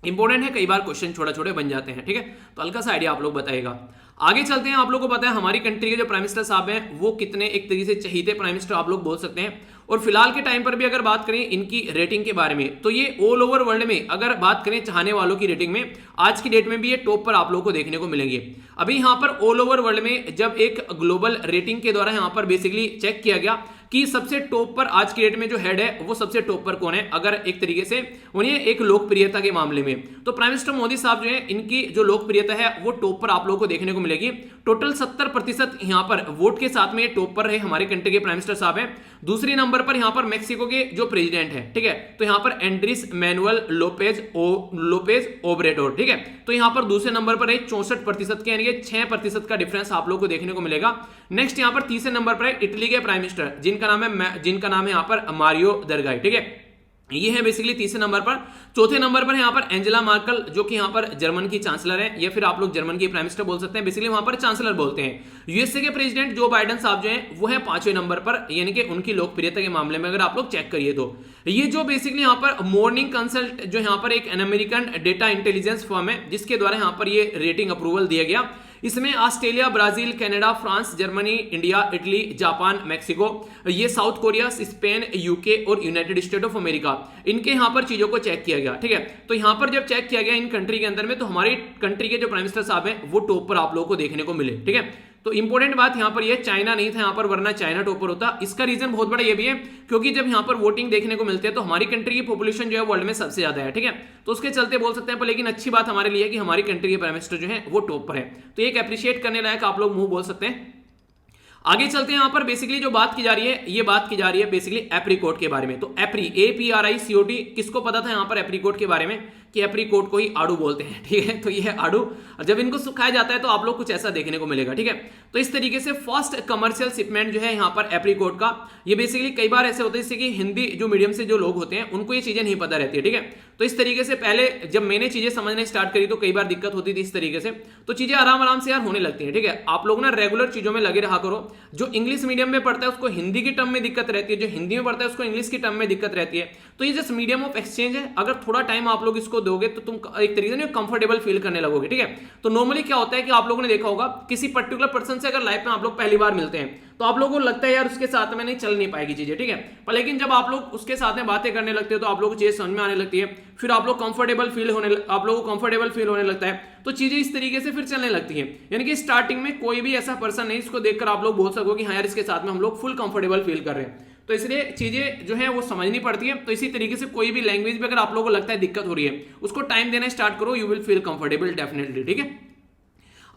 इंपॉर्टेंट है, कई बार क्वेश्चन छोटे छोटे बन जाते हैं। ठीक है, तो हल्का सा आइडिया आप लोग बताएगा। आगे चलते हैं। आप लोग को पता है हमारी कंट्री के जो प्राइम मिनिस्टर साहब हैं वो कितने एक तरीके से चहीते प्राइम मिनिस्टर आप लोग बोल सकते हैं, और फिलहाल के टाइम पर भी अगर बात करें इनकी रेटिंग के बारे में तो ये ऑल ओवर वर्ल्ड में अगर बात करें चाहने वालों की रेटिंग में आज की डेट में भी ये टॉप पर आप लोग को देखने को मिलेंगे। अभी यहाँ पर ऑल ओवर वर्ल्ड में जब एक ग्लोबल रेटिंग के द्वारा यहाँ पर बेसिकली चेक किया गया कि सबसे टॉप पर आज की डेट में जो हेड है वो सबसे टॉप पर कौन है, अगर एक तरीके से उन्हें एक लोकप्रियता के मामले में, तो प्राइम मिनिस्टर मोदी साहब जो है इनकी जो लोकप्रियता है वो टॉप पर आप लोगों को देखने को मिलेगी। टोटल 70% यहाँ पर वोट के साथ में ये टॉप पर रहे हमारे कंट्री के प्राइम मिनिस्टर साहब हैं। दूसरे नंबर पर यहाँ पर मेक्सिको के जो प्रेसिडेंट है, ठीक है, तो यहाँ पर एंड्रिस मैनुअल लोपेज ओब्रेडोर। ठीक है, तो यहाँ पर दूसरे नंबर पर है 64% के, यानी कि 6% का डिफरेंस आप लोग को देखने को मिलेगा। नेक्स्ट यहाँ पर तीसरे नंबर पर है इटली के प्राइम मिनिस्टर जिनका नाम है यहाँ पर मारियो द्रघी। ठीक है, ये है बेसिकली तीसरे नंबर पर। चौथे नंबर पर यहाँ पर एंजेला मार्कल जो कि यहाँ पर जर्मन की चांसलर है, या फिर आप लोग जर्मन की प्राइम मिनिस्टर बोल सकते हैं, बेसिकली वहां पर चांसलर बोलते हैं। यूएसए के प्रेसिडेंट जो बाइडेन साहब जो हैं वो है 5वें नंबर पर, यानी कि उनकी लोकप्रियता के मामले में अगर आप लोग चेक करिए तो ये जो बेसिकली यहाँ पर मॉर्निंग कंसल्ट जो यहाँ पर एक अमेरिकन डेटा इंटेलिजेंस फर्म है जिसके द्वारा यहाँ पर ये रेटिंग अप्रूवल दिया गया। इसमें Australia, Brazil, Canada, France, Germany, India, Italy, Japan, Mexico, ये साउथ कोरिया, स्पेन, यूके और यूनाइटेड स्टेट ऑफ अमेरिका, इनके यहाँ पर चीजों को चेक किया गया। ठीक है, तो यहाँ पर जब चेक किया गया इन कंट्री के अंदर में तो हमारी कंट्री के जो प्राइम मिनिस्टर साहब हैं वो टॉप पर आप लोगों को देखने को मिले। ठीक है, तो इंपॉर्टेंट बात यहाँ पर ये चाइना नहीं था यहाँ पर, वरना चाइना टॉप पर होता। इसका रीजन बहुत बड़ा ये भी है क्योंकि जब यहाँ पर वोटिंग देखने को मिलती है तो हमारी कंट्री की पॉपुलेशन जो है वर्ल्ड में सबसे ज्यादा है। ठीक है, तो उसके चलते बोल सकते हैं, पर लेकिन अच्छी बात हमारे लिए है कि हमारी कंट्री के प्राइम मिनिस्टर जो है वो टॉप पर है, तो एक अप्रिशिएट करने लायक आप लोग मुंह बोल सकते हैं। आगे चलते हैं। यहाँ पर बेसिकली जो बात की जा रही है ये बात की जा रही है बेसिकली एप्रीकोट के बारे में। तो APRICOT, किसको पता था यहाँ पर एप्रीकोट के बारे में कि एप्रीकोट को ही आड़ू बोलते हैं। ठीक है, तो ये है आड़ू, और जब इनको सुखाया जाता है तो आप लोग कुछ ऐसा देखने को मिलेगा। ठीक है, तो इस तरीके से फर्स्ट कमर्शियल शिपमेंट जो है यहाँ पर एप्रीकोट का, ये बेसिकली कई बार ऐसे होता है जैसे कि हिंदी जो मीडियम से जो लोग होते हैं उनको ये चीजें नहीं पता रहती है। ठीक है, तो इस तरीके से पहले जब मैंने चीजें समझने स्टार्ट करी तो कई बार दिक्कत होती थी इस तरीके से, तो चीजें आराम आराम से यार होने लगती है। ठीक है, आप लोग ना रेगुलर चीजों में लगे रहा करो। जो इंग्लिश मीडियम में पढ़ता है उसको हिंदी की टर्म में दिक्कत रहती है, जो हिंदी में पढ़ता है उसको इंग्लिश की टर्म में दिक्कत रहती है। तो ये जस्ट मीडियम ऑफ एक्सचेंज है, अगर थोड़ा टाइम आप लोग इसको दोगे तो तुम एक तरीके से कंफर्टेबल फील करने लगोगे। ठीक है, तो नॉर्मली क्या होता है कि आप लोगों ने देखा होगा किसी पर्टिकुलर पर्सन से अगर लाइफ में आप लोग पहली बार मिलते हैं तो आप लोगों को लगता है यार उसके साथ में नहीं चल नहीं पाएगी चीजें। ठीक है, पर लेकिन जब आप लोग उसके साथ में बातें करने लगते हो तो आप लोगों को चीजें समझ में आने लगती है, फिर आप लोग कंफर्टेबल फील होने लगता है, तो चीजें इस तरीके से फिर चलने लगती हैं। यानी कि स्टार्टिंग में कोई भी ऐसा पर्सन नहीं इसको देखकर आप लोग बोल सको कि हाँ यार इसके साथ में हम लोग फुल कंफर्टेबल फील कर रहे हैं, तो इसलिए चीजें जो है वो समझनी पड़ती है। तो इसी तरीके से कोई भी लैंग्वेज में अगर आप लोगों को लगता है दिक्कत हो रही है उसको टाइम देना स्टार्ट करो, you will feel comfortable definitely. ठीक है,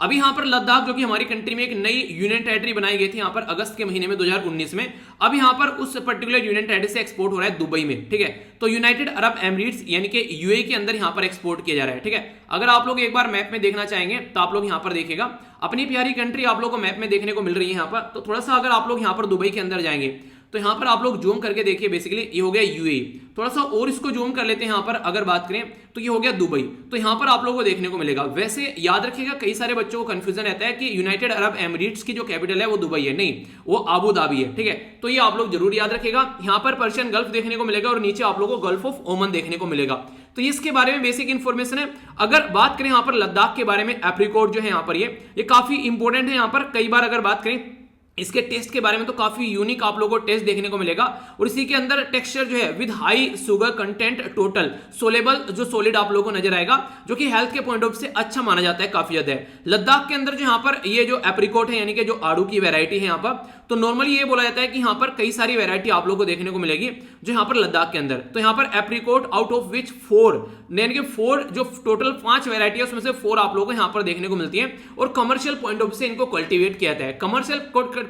अभी यहाँ पर लद्दाख जो कि हमारी कंट्री में एक नई यूनियन टेरिटरी बनाई गई थी यहाँ पर अगस्त के महीने में 2019 में, अब यहाँ पर उस पर्टिकुलर यूनियन टेरिटरी से एक्सपोर्ट हो रहा है दुबई में, ठीक है। तो यूनाइटेड अरब एमिरेट्स यानी कि यूएई के अंदर यहाँ पर एक्सपोर्ट किया जा रहा है, ठीक है। अगर आप लोग एक बार मैप में देखना चाहेंगे तो आप लोग यहाँ पर देखिएगा, अपनी प्यारी कंट्री आप लोग को मैप में देखने को मिल रही है यहाँ पर। तो थोड़ा सा अगर आप लोग यहाँ पर दुबई के अंदर जाएंगे तो यहाँ पर आप लोग जूम करके देखिए, बेसिकली ये हो गया यूएई। थोड़ा सा और इसको जूम कर लेते हैं यहाँ पर अगर बात करें तो ये हो गया दुबई। तो यहाँ पर आप लोगों को देखने को मिलेगा। वैसे याद रखिएगा, कई सारे बच्चों को कंफ्यूजन रहता है कि यूनाइटेड अरब एमिरेट्स की जो कैपिटल है वो दुबई है, नहीं, वो अबू धाबी है, ठीक है। तो ये आप लोग जरूर याद रखिएगा। यहाँ पर पर्शियन गल्फ देखने को मिलेगा और नीचे आप लोगों को गल्फ ऑफ ओमन देखने को मिलेगा। तो इसके बारे में बेसिक इंफॉर्मेशन है। अगर बात करें यहाँ पर लद्दाख के बारे में, एप्रिकॉट जो है यहाँ पर ये काफी इंपॉर्टेंट है। यहाँ पर कई बार अगर बात करें इसके टेस्ट के बारे में तो काफी यूनिक आप लोगों को टेस्ट देखने को मिलेगा। और इसी के अंदर टेक्सचर जो है with high sugar content, total soluble जो सॉलिड आप लोगों को नजर आएगा, जो कि हेल्थ के पॉइंट ऑफ से अच्छा माना जाता है, काफी ज्यादा है। लद्दाख के अंदर जो यहाँ पर ये जो एप्रिकॉट है यानी कि जो आड़ू की वैरायटी है यहाँ पर, तो नॉर्मली ये बोला जाता है कि यहाँ पर कई सारी वैरायटी आप लोगों को देखने को मिलेगी जो यहाँ पर लद्दाख के अंदर। तो यहाँ पर एप्रिकॉट आउट ऑफ विच 4 यानी कि 4 जो टोटल 5 वैरायटी है उसमें से 4 आप लोगों को यहाँ पर देखने को मिलती है। और कमर्शियल पॉइंट ऑफ से इनको कल्टीवेट किया जाता है।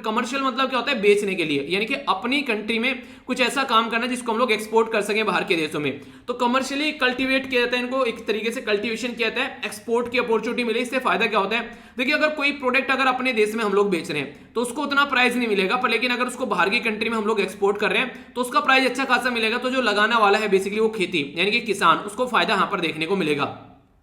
कमर्शियल मतलब क्या होता है, बेचने के लिए, यानी कि अपनी कंट्री में कुछ ऐसा काम करना जिसको हम लोग एक्सपोर्ट कर सके बाहर के देशों में। तो कमर्शियली कल्टीवेट किया जाता है, इनको एक तरीके से कल्टीवेशन किया जाता है, एक्सपोर्ट की अपॉर्चुनिटी मिले। इससे फायदा क्या होता है, देखिए अगर कोई प्रोडक्ट अगर अपने देश में हम लोग बेच रहे हैं तो उसको उतना प्राइस नहीं मिलेगा, पर लेकिन अगर उसको बाहर की कंट्री में हम लोग एक्सपोर्ट कर रहे हैं तो उसका प्राइस अच्छा खासा मिलेगा। तो जो लगाने वाला है बेसिकली वो खेती यानी कि किसान, उसको फायदा यहां पर देखने को मिलेगा।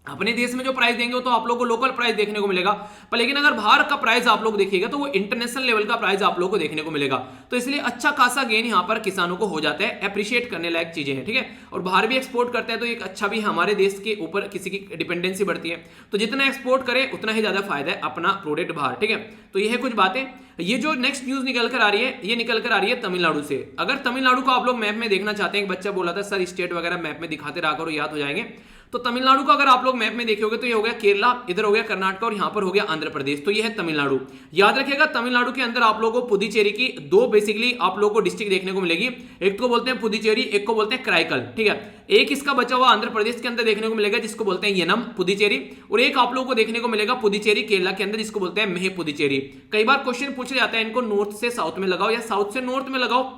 अपने देश में जो प्राइस देंगे तो आप लोगों को लोकल प्राइस देखने को मिलेगा, पर लेकिन अगर बाहर का प्राइस आप लोग देखिएगा तो वो इंटरनेशनल लेवल का प्राइस आप लोगों को देखने को मिलेगा। तो इसलिए अच्छा खासा गेन यहाँ पर किसानों को हो जाता है। अप्रिशिएट करने लायक चीजें हैं, ठीक है। और बाहर भी एक्सपोर्ट करते हैं तो एक अच्छा भी हमारे देश के ऊपर किसी की डिपेंडेंसी बढ़ती है। तो जितना एक्सपोर्ट करे उतना ही ज्यादा फायदा है अपना प्रोडक्ट बाहर, ठीक है। तो ये है कुछ बातें। ये जो नेक्स्ट न्यूज निकल कर आ रही है, ये निकल कर आ रही है तमिलनाडु से। अगर तमिलनाडु को आप लोग मैप में देखना चाहते हैं, एक बच्चा बोला था सर स्टेट वगैरह मैप में दिखाते रहा करो, याद हो जाएंगे। तो तमिलनाडु को अगर आप लोग मैप में देखोगे तो ये हो गया केरला, इधर हो गया कर्नाटक और यहाँ पर हो गया आंध्र प्रदेश। तो ये है तमिलनाडु। याद रखिएगा तमिलनाडु के अंदर आप लोगों को पुदुचेरी की 2 बेसिकली आप लोगों को डिस्ट्रिक्ट देखने को मिलेगी। एक को बोलते हैं पुदुचेरी, एक को बोलते हैं कराईकल, ठीक है। एक इसका बचा हुआ आंध्र प्रदेश के अंदर देखने को मिलेगा जिसको बोलते हैं येनम पुदुचेरी, और एक आप लोगों को देखने को मिलेगा पुदुचेरी केरला के अंदर जिसको बोलते हैं मेह पुदुचेरी। कई बार क्वेश्चन पूछा जाता है इनको नॉर्थ से साउथ में लगाओ या साउथ से नॉर्थ में लगाओ,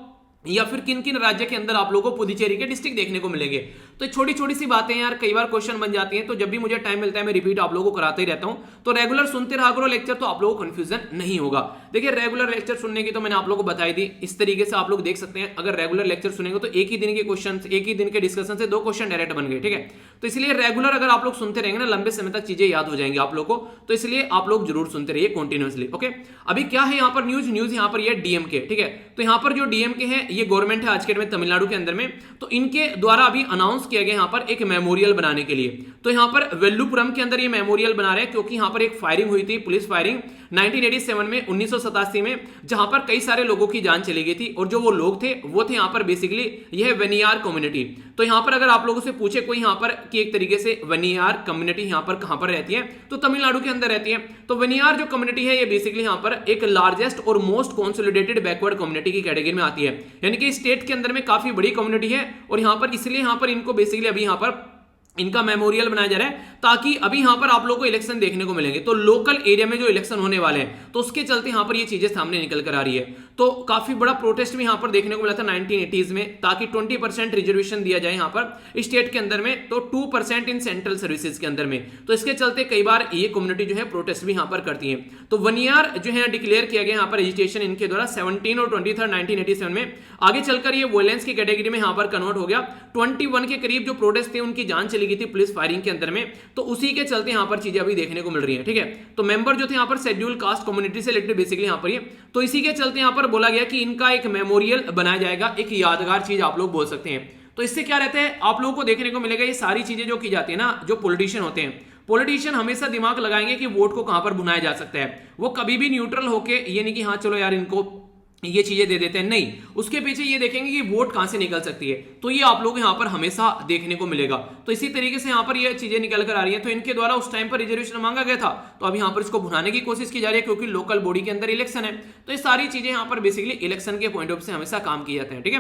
या फिर किन किन राज्य के अंदर आप लोगों को पुदुचेरी के डिस्ट्रिक्ट देखने को मिलेंगे। तो छोटी छोटी सी बातें यार कई बार क्वेश्चन बन जाती हैं। तो जब भी मुझे टाइम मिलता है मैं रिपीट आप लोगों को कराते ही रहता हूं। तो रेगुलर सुनते रहा करो लेक्चर, तो आप लोगों को कंफ्यूजन नहीं होगा। देखिए रेगुलर लेक्चर सुनने की तो मैंने आप लोगों को बताई दी, इस तरीके से आप लोग देख सकते हैं। अगर रेगुलर लेक्चर सुनेंगे तो एक ही दिन के क्वेश्चन, एक ही दिन के डिस्कशन से 2 क्वेश्चन डायरेक्ट बन गए, ठीक है। तो इसलिए रेगुलर अगर आप लोग सुनते रहेंगे ना, लंबे समय तक चीजें याद हो जाएंगी आप लोग को। तो इसलिए आप लोग जरूर सुनते रहिए कंटिन्यूअसली, ओके। अभी क्या है यहाँ पर न्यूज यहाँ पर ये डीएमके, ठीक है। तो यहाँ पर जो डीएमके है ये गवर्नमेंट है आज के में तमिलनाडु के अंदर में, तो इनके द्वारा अभी अनाउंस किया गया यहाँ पर एक मेमोरियल बनाने के लिए। तो यहाँ पर वेल्लुपुरम के अंदर ये मेमोरियल बना रहे हैं क्योंकि यहाँ पर एक फायरिंग हुई थी, पुलिस फायरिंग 1987 में, 1987 में, जहां पर कई सारे लोगों की जान चली गई थी। और जो वो लोग थे वो थे यहाँ पर बेसिकली यह वेनियार कम्युनिटी। तो यहाँ पर अगर आप लोगों से पूछे कोई यहाँ पर कि एक तरीके से वेनियार कम्युनिटी यहाँ पर कहां पर रहती है, तो तमिलनाडु के अंदर रहती है। तो वेनियार जो कम्युनिटी है ये बेसिकली यहाँ पर एक लार्जेस्ट और मोस्ट कंसोलिडेटेड बैकवर्ड कम्युनिटी की कैटेगरी में आती है, यानी कि स्टेट के अंदर में काफी बड़ी कम्युनिटी है। और यहाँ पर इसलिए यहाँ पर इनको बेसिकली अभी यहाँ पर इनका मेमोरियल बनाया जा रहा है ताकि अभी यहां पर आप लोगों को इलेक्शन देखने को मिलेंगे। तो लोकल एरिया में जो इलेक्शन होने वाले हैं तो उसके चलते यहां पर ये चीजें सामने निकल कर आ रही है। तो काफी बड़ा प्रोटेस्ट भी यहां पर देखने को मिला था 1980s में, ताकि 20% रिजर्वेशन दिया जाए यहां पर स्टेट के अंदर में, तो 2% इन सेंट्रल सर्विसेज के अंदर में। तो इसके चलते कई बार ये कम्युनिटी जो है प्रोटेस्ट भी यहां पर करती है। तो वनियार जो है डिक्लेयर किया गया यहाँ पर रजिस्ट्रेशन इनके द्वारा 17 और 23 1987 में। आगे चलकर ये वायलेंस की कैटेगरी में यहाँ पर कन्वर्ट हो गया। 21 के करीब जो प्रोटेस्ट थे उनकी जान चली गई थी पुलिस फायरिंग के अंदर में, तो उसी के चलते यहाँ पर चीजें अभी देखने को मिल रही है, ठीक है। तो मेंबर जो थे यहाँ पर शेड्यूल कास्ट कम्युनिटी से रिलेटेड बेसिकली यहाँ पर ये, तो इसी के चलते यहाँ पर बोला गया कि इनका एक मेमोरियल बनाया जाएगा, एक यादगार चीज आप लोग बोल सकते हैं। तो इससे क्या रहता है आप लोगों को देखने को मिलेगा, ये सारी चीजें जो की जाती है ना, जो पॉलिटिशियन होते हैं, पॉलिटिशियन हमेशा दिमाग लगाएंगे कि वोट को कहां पर भुनाया जा सकता है। वो कभी भी न्यूट्रल होके ये नहीं कि हाँ चलो यार इनको ये चीजें दे देते हैं, नहीं, उसके पीछे ये देखेंगे कि वोट कहां से निकल सकती है। तो ये आप लोग यहां पर हमेशा देखने को मिलेगा। तो इसी तरीके से यहां पर ये चीजें निकल कर आ रही है। तो इनके द्वारा उस टाइम पर रिजर्वेशन मांगा गया था, तो अब यहां पर इसको भुनाने की कोशिश की जा रही है क्योंकि लोकल बॉडी के अंदर इलेक्शन है। तो ये सारी चीजें यहां पर बेसिकली इलेक्शन के पॉइंट ऑफ से हमेशा काम किए जाते हैं, ठीक है।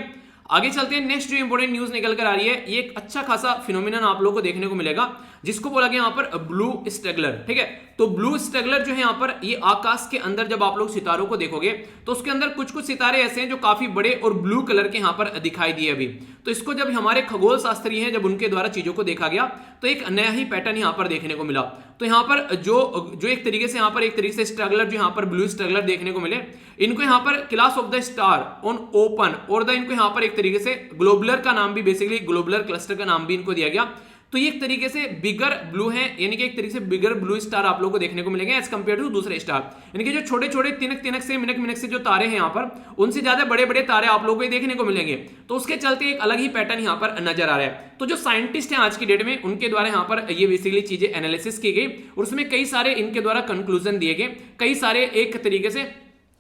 आगे चलते हैं, नेक्स्ट जो इंपॉर्टेंट न्यूज निकल कर आ रही है, ये एक अच्छा खासा फिनोमिनन आप लोगों को देखने को मिलेगा जिसको बोला गया यहाँ पर ब्लू स्टेगलर। ठीक है, तो ब्लू स्टेगलर जो है यहाँ पर ये आकाश के अंदर जब आप लोग सितारों को देखोगे तो उसके अंदर कुछ कुछ सितारे ऐसे हैं जो काफी बड़े और ब्लू कलर के यहाँ पर दिखाई दिए अभी। तो इसको जब हमारे खगोल शास्त्री हैं जब उनके द्वारा चीजों को देखा गया तो एक नया ही पैटर्न यहाँ पर देखने को मिला। तो यहाँ पर जो एक तरीके से यहाँ पर एक तरीके से स्ट्रगलर जो यहाँ पर ब्लू स्ट्रगलर देखने को मिले, इनको यहाँ पर class of the star on open और द इनको यहाँ पर एक तरीके से ग्लोबुलर का नाम भी बेसिकली ग्लोबुलर क्लस्टर का नाम भी इनको दिया गया। तो ये एक तरीके से बिगर ब्लू है, यानी कि एक तरीके से बिगर ब्लू स्टार आप लोगों को देखने को मिलेंगे एज कंपेयर टू दूसरे स्टार, यानी कि जो छोटे छोटे तिनक तिनक से मिनक मिनक से जो तारे हैं यहाँ पर उनसे ज्यादा बड़े बड़े तारे आप लोगों को देखने को मिलेंगे। तो उसके चलते एक अलग ही पैटर्न यहाँ पर नजर आ रहा है। तो जो साइंटिस्ट हैं आज की डेट में उनके द्वारा यहाँ पर ये बेसिकली चीजें एनालिसिस की गई और उसमें कई सारे इनके द्वारा कंक्लूजन दिए गए, कई सारे एक तरीके से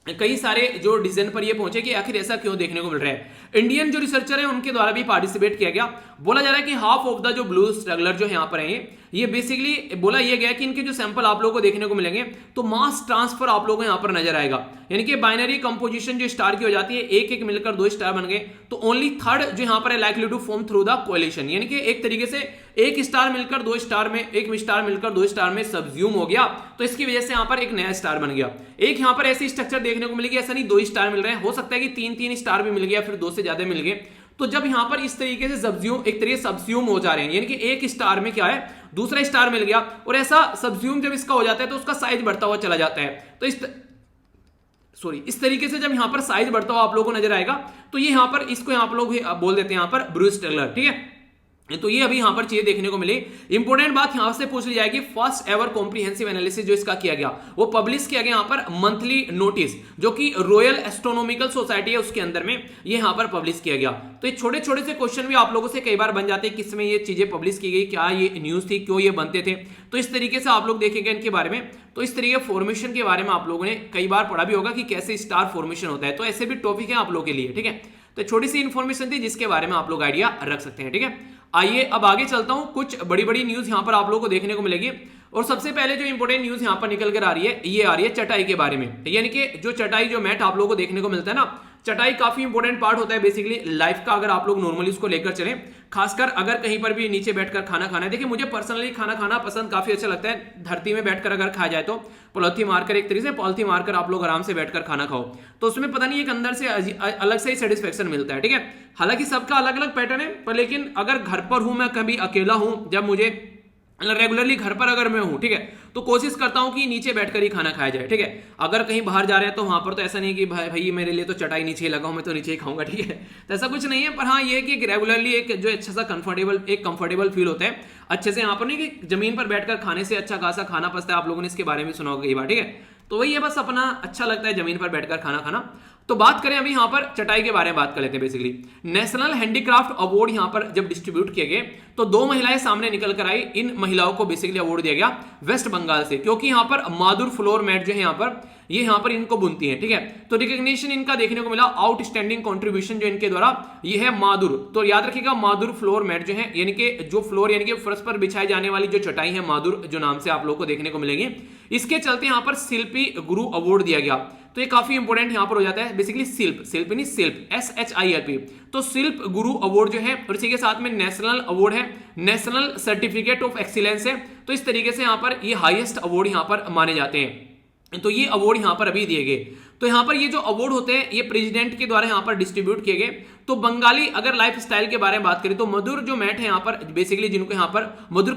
कई सारे जो डिसीजन पर ये पहुंचे कि आखिर ऐसा क्यों देखने को मिल रहा है। इंडियन जो रिसर्चर है उनके द्वारा भी पार्टिसिपेट किया गया। बोला जा रहा है कि हाफ ऑफ द जो ब्लू स्ट्रगलर जो यहाँ पर है ये बेसिकली बोला यह गया कि इनके जो सैंपल आप लोगों को देखने को मिलेंगे तो मास ट्रांसफर आप लोगों को यहाँ पर नजर आएगा, यानी कि बाइनरी कंपोजिशन जो स्टार की हो जाती है, एक एक मिलकर दो स्टार बन गए, तो ओनली थर्ड जो यहाँ पर है likely to form through the collision, यानी कि एक तरीके से एक स्टार मिलकर दो स्टार में, एक स्टार मिलकर दो स्टार में सब्ज्यूम हो गया, तो इसकी वजह से यहाँ पर एक नया स्टार बन गया। एक यहाँ पर ऐसी स्ट्रक्चर देखने को मिलेगी, ऐसा नहीं दो स्टार मिल रहे हैं, हो सकता है कि तीन तीन स्टार भी मिल गया, फिर दो से ज्यादा मिल गए। तो जब यहां पर इस तरीके से सब्ज्यूम एक तरीके से सब्ज्यूम हो जा रहे हैं, यानी कि एक स्टार में क्या है दूसरा स्टार मिल गया, और ऐसा सब्ज्यूम जब इसका हो जाता है तो उसका साइज बढ़ता हुआ चला जाता है। तो इस तरीके से जब यहां पर साइज बढ़ता हुआ आप लोगों को नजर आएगा तो ये यहां पर इसको आप लोग बोल देते हैं यहां पर ब्रू स्टेगलर। ठीक है, तो ये अभी यहां पर चीजें देखने को मिली। इंपोर्टेंट बात यहां से पूछ ली जाएगी, फर्स्ट एवर कॉम्प्रिहेंसिव एनालिसिस जो इसका किया गया वो पब्लिश किया गया यहां पर मंथली नोटिस जो कि रॉयल एस्ट्रोनॉमिकल सोसाइटी है उसके अंदर में ये यहां पर पब्लिश किया गया। तो ये छोटे छोटे से क्वेश्चन भी आप लोगों से कई बार बन जाते हैं, किसमें ये चीजें पब्लिश की गई, क्या ये न्यूज थी, क्यों ये बनते थे, तो इस तरीके से आप लोग देखेंगे इनके बारे में। तो इस तरीके फॉर्मेशन के बारे में आप लोगों ने कई बार पढ़ा भी होगा कि कैसे स्टार फॉर्मेशन होता है, तो ऐसे भी टॉपिक है आप लोगों के लिए। ठीक है, तो छोटी सी इंफॉर्मेशन थी जिसके बारे में आप लोग आइडिया रख सकते हैं। ठीक है, आइए अब आगे चलता हूं, कुछ बड़ी बड़ी न्यूज यहां पर आप लोगों को देखने को मिलेगी। और सबसे पहले जो इंपॉर्टेंट न्यूज यहां पर निकल कर आ रही है ये आ रही है चटाई के बारे में, यानी कि जो चटाई जो मैट आप लोगों को देखने को मिलता है ना, चटाई काफी इंपॉर्टेंट पार्ट होता है बेसिकली लाइफ का, अगर आप लोग नॉर्मली उसको लेकर चलें, खासकर अगर कहीं पर भी नीचे बैठकर खाना खाना है। देखिए मुझे पर्सनली खाना खाना पसंद काफी अच्छा लगता है, धरती में बैठकर अगर खाया जाए तो पॉलिथीन मारकर, एक तरीके से पॉलिथीन मारकर आप लोग आराम से बैठकर खाना खाओ तो उसमें पता नहीं एक अंदर से अलग से ही सेटिस्फेक्शन मिलता है। ठीक है, हालांकि सबका अलग अलग पैटर्न है, पर लेकिन अगर घर पर हूं, मैं कभी अकेला हूं, जब मुझे रेगुलरली घर पर अगर मैं हूं, ठीक है, तो कोशिश करता हूं कि नीचे बैठकर ही खाना खाया जाए। ठीक है, अगर कहीं बाहर जा रहे हैं तो वहां पर तो ऐसा नहीं कि भाई मेरे लिए तो चटाई नीचे लगा हूं, मैं तो नीचे ही खाऊंगा। ठीक है, तो ऐसा कुछ नहीं है, पर हाँ ये है कि रेगुलरली एक जो अच्छा सा कंफर्टेबल फील होता है अच्छे से, यहाँ पर नहीं कि जमीन पर बैठकर खाने से अच्छा खासा खाना पचता है, आप लोगों ने इसके बारे में सुना होगा कई बार। ठीक है, तो वही है, बस अपना अच्छा लगता है जमीन पर बैठकर खाना खाना। तो बात करें अभी यहां पर चटाई के बारे में बात कर लेते हैं। बेसिकली नेशनल हैंडीक्राफ्ट अवार्ड यहां पर जब डिस्ट्रीब्यूट किए गए तो दो महिलाएं सामने निकल कर आई, इन महिलाओं को बेसिकली अवार्ड दिया गया वेस्ट बंगाल से, क्योंकि यहां पर मादुर फ्लोर मैट जो है यहां पर इनको बुनती है। ठीक है, तो रिकॉग्निशन इनका देखने को मिला, आउटस्टैंडिंग कंट्रीब्यूशन जो इनके द्वारा ये है मादुर। तो याद रखिएगा मादुर फ्लोर मैट जो है, यानी कि जो फ्लोर यानी कि फर्श पर बिछाई जाने वाली जो चटाई है मादुर जो नाम से आप लोग को देखने को मिलेगी, इसके चलते यहां पर शिल्पी गुरु अवार्ड दिया गया। तो ये काफी इंपॉर्टेंट यहां पर हो जाता है, बेसिकली शिल्प नहीं शिल्प SHILP, तो शिल्प गुरु अवार्ड जो है, और इसी के साथ में नेशनल अवार्ड है, नेशनल सर्टिफिकेट ऑफ एक्सीलेंस है। तो इस तरीके से यहां पर ये हाईएस्ट अवार्ड यहां पर माने जाते हैं। तो ये अवार्ड यहां पर अभी दिए गए। तो यहां पर ये जो अवार्ड होते हैं ये प्रेसिडेंट के द्वारा यहां पर डिस्ट्रीब्यूट किए गए। तो बंगाली अगर लाइफ स्टाइल के बारे में बात करें तो मधुर जो मैट है यहां पर बेसिकली जिनको यहां पर मधुर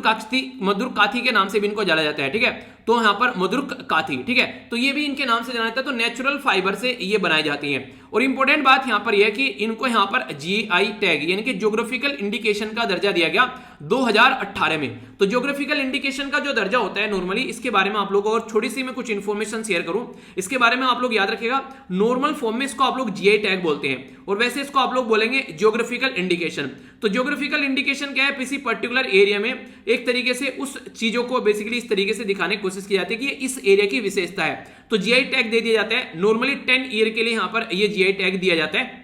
काथी के नाम से भी इनको जाना जाता है। ठीक है, तो यहां पर मधुर काथी, ठीक है, तो ये भी इनके नाम से जाना जाता है। तो नेचुरल फाइबर से ये बनाई जाती हैं। और इंपॉर्टेंट बात यहां पर यह कि इनको यहां पर GI टैग यानी कि ज्योग्राफिकल इंडिकेशन का दर्जा दिया गया 2018 में। तो ज्योग्राफिकल इंडिकेशन का जो दर्जा होता है नॉर्मली, इसके बारे में आप लोगों को और थोड़ी सी मैं कुछ इंफॉर्मेशन शेयर करूं इसके बारे में, आप लोग याद रखिएगा। नॉर्मल फॉर्म में इसको आप लोग GI टैग बोलते हैं और वैसे इसको आप लोग बोलेंगे ज्योग्राफिकल इंडिकेशन। तो ज्योग्राफिकल इंडिकेशन क्या है, किसी पर्टिकुलर एरिया में एक तरीके से उस चीजों को बेसिकली इस तरीके से दिखाने की कोशिश की जाती है कि ये इस एरिया की विशेषता है, तो GI टैग दे दिया जाता है। नॉर्मली 10 ईयर के लिए यहां पर ये GI टैग दिया जाता है।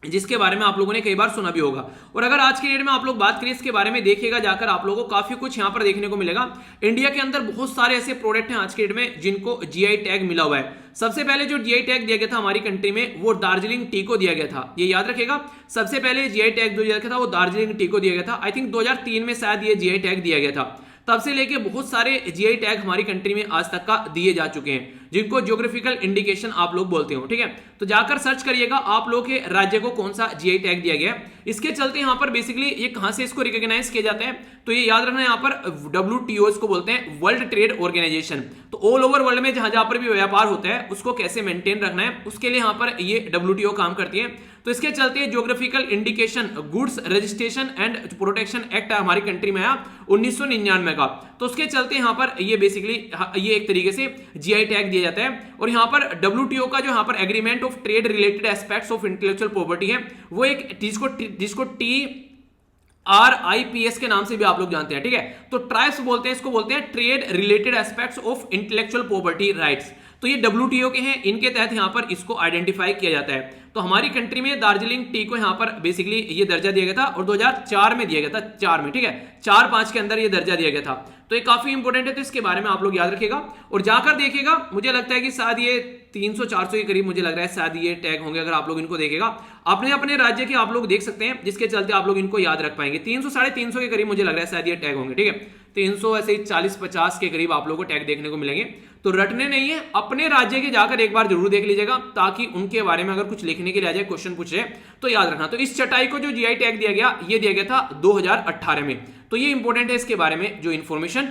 जिसके बारे में आप लोगों ने कई बार सुना भी होगा। और अगर आज की डेट में आप लोग बात करें इसके बारे में, देखिएगा जाकर आप लोगों को काफी कुछ यहां पर देखने को मिलेगा। इंडिया के अंदर बहुत सारे ऐसे प्रोडक्ट हैं आज की डेट में जिनको जीआई टैग मिला हुआ है। सबसे पहले जो जीआई टैग दिया गया था हमारी कंट्री में वो दार्जिलिंग टी को दिया गया था, ये याद रखेगा। सबसे पहले जीआई टैग जो दिया गया था वो दार्जिलिंग टी को दिया गया था। आई थिंक 2003 में शायद ये जीआई टैग दिया गया था। तब से लेके बहुत सारे जीआई टैग हमारी कंट्री में आज तक का दिए जा चुके हैं, जिनको ज्योग्राफिकल इंडिकेशन आप लोग बोलते हो, ठीक है। तो जाकर सर्च करिएगा आप लोग के राज्य को कौन सा जीआई टैग दिया गया है। इसके चलते यहाँ पर बेसिकली ये कहां से इसको रिकॉग्नाइज किया जाता है, तो ये याद रखना, यहाँ पर WTO इसको बोलते हैं, वर्ल्ड ट्रेड ऑर्गेनाइजेशन। तो ऑल ओवर वर्ल्ड में जहां जहां पर भी व्यापार होता है उसको कैसे मेंटेन रखना है, उसके लिए यहाँ पर ये WTO काम करती है। तो इसके चलते geographical indication goods registration and protection act हमारी कंट्री में आया 1999 का। तो उसके चलते यहाँ पर ये बेसिकली ये एक तरीके से जीआई टैग दिया जाता है। और यहाँ पर WTO का जो यहाँ पर agreement of trade related aspects of intellectual property है, वो एक जिसको TRIPS के नाम से भी आप लोग जानते हैं, ठीक है। तो ट्राइब्स बोलते हैं, इसको बोलते हैं trade related aspects of intellectual property rights. तो ये WTO के हैं, इनके तहत यहाँ पर इसको आइडेंटिफाई किया जाता है। तो हमारी कंट्री में दार्जिलिंग टी को यहाँ पर बेसिकली ये दर्जा दिया गया था और 2004 में दिया गया था, 4 में, ठीक है, 4-5 के अंदर ये दर्जा दिया गया था। तो ये काफी इंपॉर्टेंट है, तो इसके बारे में आप लोग याद रखिएगा और जाकर देखिएगा। मुझे लगता है कि शायद ये 300-400 के करीब मुझे लग रहा है शायद ये टैग होंगे। अगर आप लोग इनको देखेगा अपने अपने राज्य के आप लोग देख सकते हैं, जिसके चलते आप लोग इनको याद रख पाएंगे। 300-350 के करीब मुझे लग रहा है शायद ये टैग होंगे, ठीक है। 300 ऐसे ही 40-50 के करीब आप लोगों को टैग देखने को मिलेंगे। तो रटने नहीं है, अपने राज्य के जाकर एक बार जरूर देख लीजिएगा, ताकि उनके बारे में अगर कुछ लिखने के लिए आ जाए, क्वेश्चन पूछे तो याद रखना। तो इस चटाई को जो जीआई टैग दिया गया, ये दिया गया था 2018 में। तो ये इंपॉर्टेंट है इसके बारे में जो इन्फॉर्मेशन।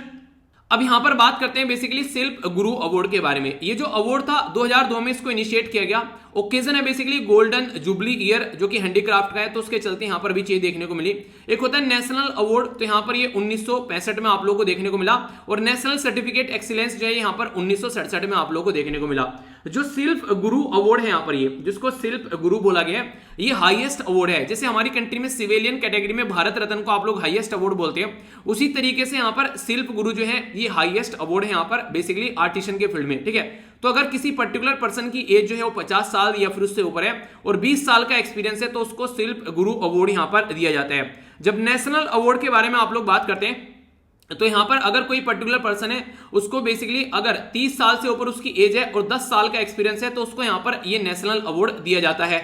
अब यहां पर बात करते हैं बेसिकली शिल्प गुरु अवार्ड के बारे में। ये जो अवार्ड था 2002 में इसको इनिशिएट किया गया। ओकेजन है बेसिकली गोल्डन जुबली ईयर, जो कि हैंडीक्राफ्ट का है, तो उसके चलते यहां पर भी चीज देखने को मिली। एक होता है नेशनल अवार्ड, तो यहां पर ये 1965 में आप लोगों को देखने को मिला। और नेशनल सर्टिफिकेट एक्सीलेंस जो है यहां पर 1967 में आप लोगों को देखने को मिला। जो शिल्प गुरु अवार्ड है यहाँ पर, ये जिसको शिल्प गुरु बोला गया है, ये हाईएस्ट अवार्ड है। जैसे हमारी कंट्री में सिविलियन कैटेगरी में भारत रत्न को आप लोग हाईएस्ट अवार्ड बोलते हैं, उसी तरीके से यहाँ पर शिल्प गुरु जो है ये हाईएस्ट अवार्ड है यहाँ पर बेसिकली आर्टिशन के फील्ड में, ठीक है। तो अगर किसी पर्टिकुलर पर्सन की एज जो है वो 50 साल या फिर उससे ऊपर है और 20 साल का एक्सपीरियंस है, तो उसको शिल्प गुरु अवार्ड यहाँ पर दिया जाता है। जब नेशनल अवार्ड के बारे में आप लोग बात करते हैं, तो यहां पर अगर कोई पर्टिकुलर पर्सन है, उसको बेसिकली अगर 30 साल से ऊपर उसकी एज है और 10 साल का एक्सपीरियंस है, तो उसको यहां पर ये नेशनल अवार्ड दिया जाता है।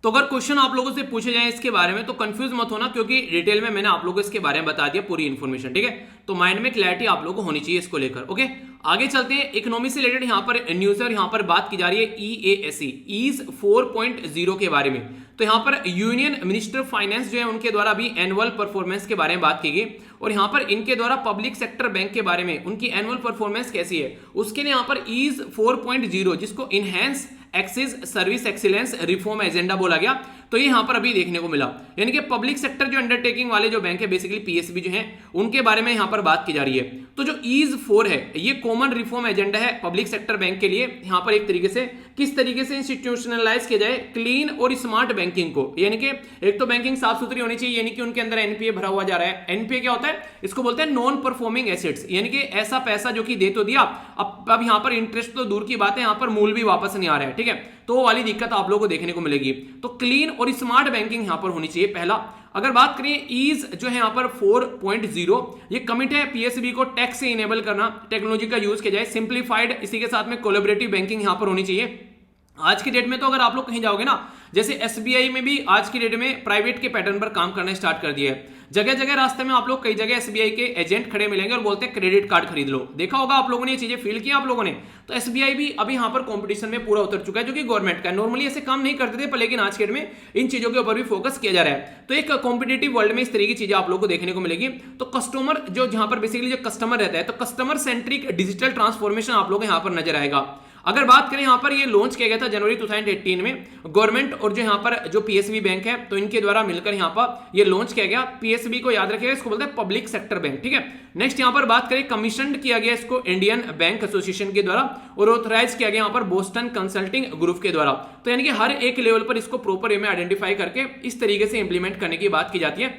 तो अगर क्वेश्चन आप लोगों से पूछे जाए इसके बारे में, तो कंफ्यूज मत होना, क्योंकि डिटेल में मैंने आप लोगों को इसके बारे में बता दिया पूरी इन्फॉर्मेशन, ठीक है। तो माइंड में क्लैरिटी आप लोगों को होनी चाहिए इसको लेकर, ओके। आगे चलते हैं, इकोनॉमी से रिलेटेड यहाँ पर न्यूज और यहाँ पर बात की जा रही है EASE ईज 4.0 के बारे में। तो यहाँ पर यूनियन मिनिस्टर फाइनेंस जो है उनके द्वारा भी एनुअल परफॉर्मेंस के बारे में बात की गई। और यहाँ पर इनके द्वारा पब्लिक सेक्टर बैंक के बारे में उनकी एनुअल परफॉर्मेंस कैसी है, उसके लिए यहाँ पर ईज 4.0 जिसको enhance axis service excellence reform agenda बोला गया, तो ये यहां पर अभी देखने को मिला। यानी कि पब्लिक सेक्टर जो अंडरटेकिंग वाले जो बैंक है बेसिकली PSB जो हैं, उनके बारे में यहां पर बात की जा रही है। तो जो ईज 4 है ये कॉमन रिफॉर्म एजेंडा है पब्लिक सेक्टर बैंक के लिए। यहां पर एक तरीके से किस तरीके से इंस्टीट्यूशनलाइज किया जाए क्लीन और स्मार्ट बैंकिंग को, यानी कि एक तो बैंकिंग साफ सुथरी होनी चाहिए, यानी कि उनके अंदर NPA भरा हुआ जा रहा है। NPA क्या होता है, इसको बोलते हैं नॉन परफॉर्मिंग एसेट्स, यानी कि ऐसा पैसा जो कि दे तो दिया, अब यहां पर इंटरेस्ट तो दूर की बात है, यहां पर मूल भी वापस नहीं आ रहा है, ठीक है। तो वो वाली दिक्कत आप लोगों को देखने को मिलेगी। तो क्लीन और स्मार्ट बैंकिंग यहां पर होनी चाहिए पहला। अगर बात करें ईज जो है यहां पर 4.0, ये कमिट है PSB को टैक्स से इनेबल करना, टेक्नोलॉजी का यूज किया जाए, सिंप्लीफाइड, इसी के साथ में कोलैबोरेटिव बैंकिंग यहां पर होनी चाहिए। आज की डेट में तो अगर आप लोग कहीं जाओगे ना, जैसे SBI में भी आज की डेट में प्राइवेट के पैटर्न पर काम करना स्टार्ट कर दिया है। जगह जगह रास्ते में आप लोग कई जगह SBI के एजेंट खड़े मिलेंगे और बोलते हैं क्रेडिट कार्ड खरीद लो। देखा होगा आप लोगों ने, ये चीजें फील किया आप लोगों ने। तो SBI भी अभी यहाँ पर कंपटीशन में पूरा उतर चुका है, जो कि गवर्नमेंट का है। नॉर्मली ऐसे काम नहीं करते थे, लेकिन आज के डेट में इन चीजों के ऊपर भी फोकस किया जा रहा है। तो एक कॉम्पिटेटिव वर्ल्ड में इस तरह की चीजें आप लोग को देखने को मिलेगी। तो कस्टमर जो जहां पर बेसिकली जो कस्टमर रहता है, तो कस्टमर सेंट्रिक डिजिटल ट्रांसफॉर्मेशन आप लोग यहाँ पर नजर आएगा। अगर बात करें यहाँ पर ये लॉन्च किया गया था जनवरी 2018 में, गवर्नमेंट और जो यहाँ पर जो PSB बैंक है, तो इनके द्वारा मिलकर यहाँ पर ये लॉन्च किया गया। PSB को याद रखिएगा, इसको बोलते हैं पब्लिक सेक्टर बैंक, ठीक है। नेक्स्ट यहाँ पर बात करें, कमीशन किया गया इसको इंडियन बैंक एसोसिएशन के द्वारा और ऑथराइज किया गया यहाँ पर बोस्टन कंसल्टिंग ग्रुप के द्वारा। तो यानी कि हर एक लेवल पर इसको प्रॉपर वे में आइडेंटिफाई करके इस तरीके से इंप्लीमेंट करने की बात की जाती है,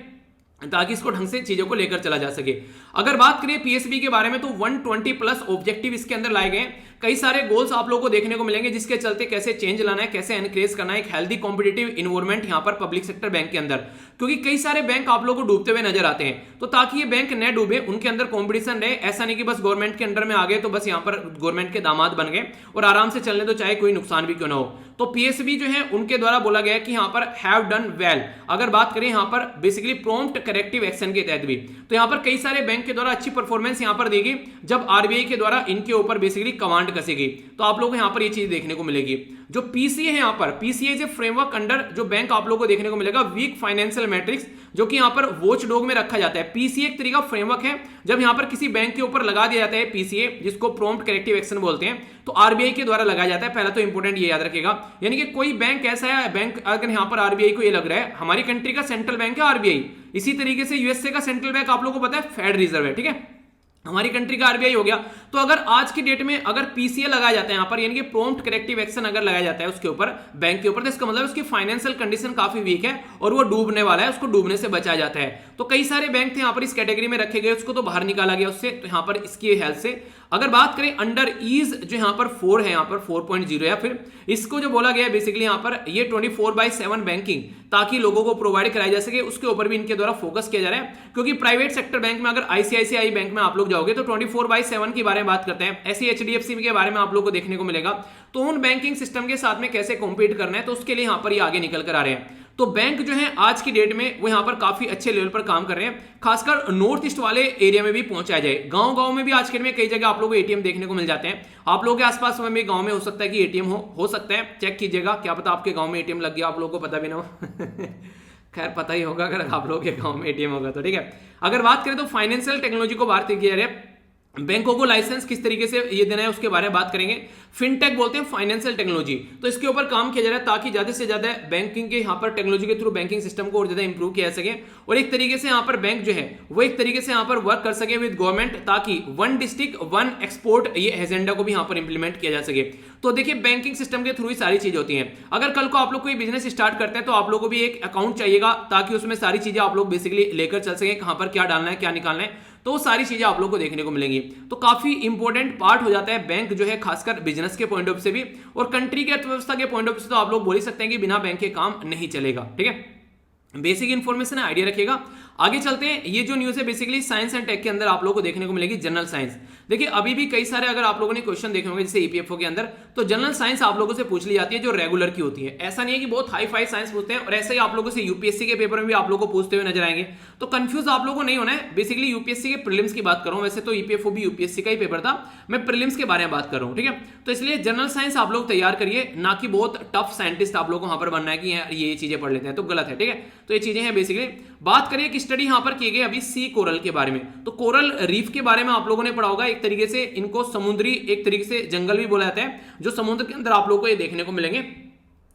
ताकि इसको ढंग से चीजों को लेकर चला जा सके। अगर बात करें PSB के बारे में, तो 120 प्लस ऑब्जेक्टिव इसके अंदर लाए गए। कई सारे गोल्स आप लोगों को देखने को मिलेंगे, जिसके चलते कैसे चेंज लाना है, कैसे एनकरेज करना है एक हेल्दी कॉम्पिटिटिव इन्वायरमेंट यहाँ पर पब्लिक सेक्टर बैंक के अंदर, क्योंकि कई सारे बैंक आप लोगों को डूबते हुए नजर आते हैं। तो ताकि ये बैंक न डूबे, उनके अंदर कॉम्पिटिशन रहे, ऐसा नहीं कि बस गवर्नमेंट के अंडर में आ गए तो बस यहाँ पर गवर्नमेंट के दामाद बन गए और आराम से चलने दो, चाहे कोई नुकसान भी क्यों ना हो। तो पीएसबी जो है उनके द्वारा बोला गया है कि यहाँ पर हैव डन वेल। अगर बात करें यहाँ पर बेसिकली प्रॉम्प्ट करेक्टिव एक्शन के तहत भी, तो यहाँ पर कई सारे बैंक के द्वारा अच्छी परफॉर्मेंस यहाँ पर देगी जब आरबीआई के द्वारा इनके ऊपर बेसिकली कमांड कसेगी। तो आप लोगों को यहाँ पर ये चीज देखने को मिलेगी। जो पीसीए है यहाँ पर, PCA is a framework under जो बैंक आप लोगों को देखने को मिलेगा वीक फाइनेंशियल मैट्रिक्स, जो कि यहाँ पर वॉच डॉग में रखा जाता है। पीसीए एक तरीका फ्रेमवर्क है, जब यहाँ पर किसी बैंक के ऊपर लगा दिया जाता है पीसीए, जिसको प्रॉम्प्ट करेक्टिव एक्शन बोलते हैं, तो आरबीआई के द्वारा लगाया जाता है। पहला तो इंपॉर्टेंट ये याद रखेगा, यानी कि कोई बैंक ऐसा है, बैंक अगर यहाँ पर आरबीआई को ये लग रहा है हमारी कंट्री का सेंट्रल बैंक है आरबीआई, इसी तरीके से यूएसए का सेंट्रल बैंक आप लोगों को पता है फेडरल रिजर्व है, ठीक है, हमारी कंट्री का आरबीआई हो गया। तो अगर आज की डेट में अगर पीसीए लगाया जाता है यहाँ पर, यानी कि प्रॉम्प्ट करेक्टिव एक्शन अगर लगाया जाता है उसके ऊपर बैंक के ऊपर, तो इसका मतलब उसकी फाइनेंशियल कंडीशन काफी वीक है और वो डूबने वाला है, उसको डूबने से बचाया जाता है। तो कई सारे बैंक थे यहाँ पर इस कैटेगरी में रखे गए, उसको तो बाहर निकाला गया उससे, तो यहाँ पर इसकी हेल्थ से अगर बात करें अंडर ईज जो यहाँ पर 4 है, यहाँ पर 4.0 या फिर इसको जो बोला गया है बेसिकली यहाँ पर ये 24/7 बैंकिंग ताकि लोगों को प्रोवाइड कराई जा सके, उसके ऊपर भी इनके द्वारा फोकस किया जा रहा है। क्योंकि प्राइवेट सेक्टर बैंक में अगर आईसीआईसीआई बैंक में आप लोग जाओगे तो 24/7 के बारे में बात करते हैं, ऐसी एचडीएफसी के बारे में आप लोग को देखने को मिलेगा। तो उन बैंकिंग सिस्टम के साथ में कैसे कॉम्पीट करना है, तो उसके लिए यहाँ पर ये आगे निकल कर आ रहे हैं। तो बैंक जो है आज की डेट में वो यहाँ पर काफी अच्छे लेवल पर काम कर रहे हैं, खासकर नॉर्थ ईस्ट वाले एरिया में भी पहुंचाया जाए। गांव में भी आज के डेट में कई जगह आप लोगों को एटीएम देखने को मिल जाते हैं। आप लोगों के आसपास में भी गांव में हो सकता है कि एटीएम हो सकता है, चेक कीजिएगा, क्या पता आपके गांव में एटीएम लग गया, आप लोगों को पता भी ना हो खैर पता ही होगा अगर आप लोगों के गांव में एटीएम होगा तो, ठीक है। अगर बात करें तो फाइनेंशियल टेक्नोलॉजी को बात किया जा रहा है, बैंकों को लाइसेंस किस तरीके से ये देना है उसके बारे में बात करेंगे। फिनटेक बोलते हैं फाइनेंशियल टेक्नोलॉजी, तो इसके ऊपर काम किया जा रहा है ताकि ज्यादा से ज्यादा बैंकिंग के यहाँ पर टेक्नोलॉजी के थ्रू बैंकिंग सिस्टम को और ज्यादा इंप्रूव किया जा सके और एक तरीके से यहाँ पर बैंक जो है वो एक तरीके से यहाँ पर वर्क कर सके विद गवर्नमेंट, ताकि 1 डिस्ट्रिक्ट 1 एक्सपोर्ट ये एजेंडा को भी यहाँ पर इंप्लीमेंट किया जा सके। तो देखिए बैंकिंग सिस्टम के थ्रू ही सारी चीज होती है। अगर कल को आप लोग कोई बिजनेस स्टार्ट करते हैं तो आप लोग को भी एक अकाउंट चाहिएगा, ताकि उसमें सारी चीजें आप लोग बेसिकली लेकर चल सके, कहां पर क्या डालना है क्या निकालना है, तो सारी चीजें आप लोग को देखने को मिलेंगी। तो काफी इंपॉर्टेंट पार्ट हो जाता है बैंक जो है, खासकर बिजनेस के पॉइंट ऑफ से भी और कंट्री के अर्थव्यवस्था के पॉइंट ऑफ से, तो आप लोग बोल ही सकते हैं कि बिना बैंक के काम नहीं चलेगा, ठीक है। बेसिक इंफॉर्मेशन है, आइडिया रखिएगा। आगे चलते हैं, ये जो न्यूज है बेसिकली साइंस एंड टेक के अंदर आप लोगों को देखने को मिलेगी जनरल साइंस। देखिए अभी भी कई सारे अगर आप लोगों ने क्वेश्चन देखे होंगे जैसे ईपीएफओ के अंदर, तो जनरल साइंस आप लोगों से पूछ ली जाती है जो रेगुलर की होती है। ऐसा नहीं है कि बहुत हाई फाई साइंस पूछते हैं, और ऐसे ही आप लोगों से यूपीएससी के पेपर में भी आप लोगों को पूछते हुए नजर आएंगे। तो कंफ्यूज आप लोगों को नहीं होना है, बेसिकली यूपीएससी के प्रीलिम्स की बात कर रहा हूं, वैसे तो ईपीएफओ भी यूपीएससी का ही पेपर था, मैं प्रीलिम्स के बारे में बात कर रहा हूं, ठीक है। तो इसलिए जनरल साइंस आप लोग तैयार करिए, ना कि बहुत टफ साइंटिस्ट आप लोग को वहां पर बनना है कि ये चीजें पढ़ लेते हैं तो गलत है, ठीक है। तो ये चीजें हैं बेसिकली। बात करिए कि स्टडी यहां पर की गई अभी सी कोरल के बारे में, तो कोरल रीफ के बारे में आप लोगों ने पढ़ा होगा। एक तरीके से इनको समुद्री एक तरीके से जंगल भी बोला जाता है, जो समुद्र के अंदर आप लोगों को ये देखने को मिलेंगे।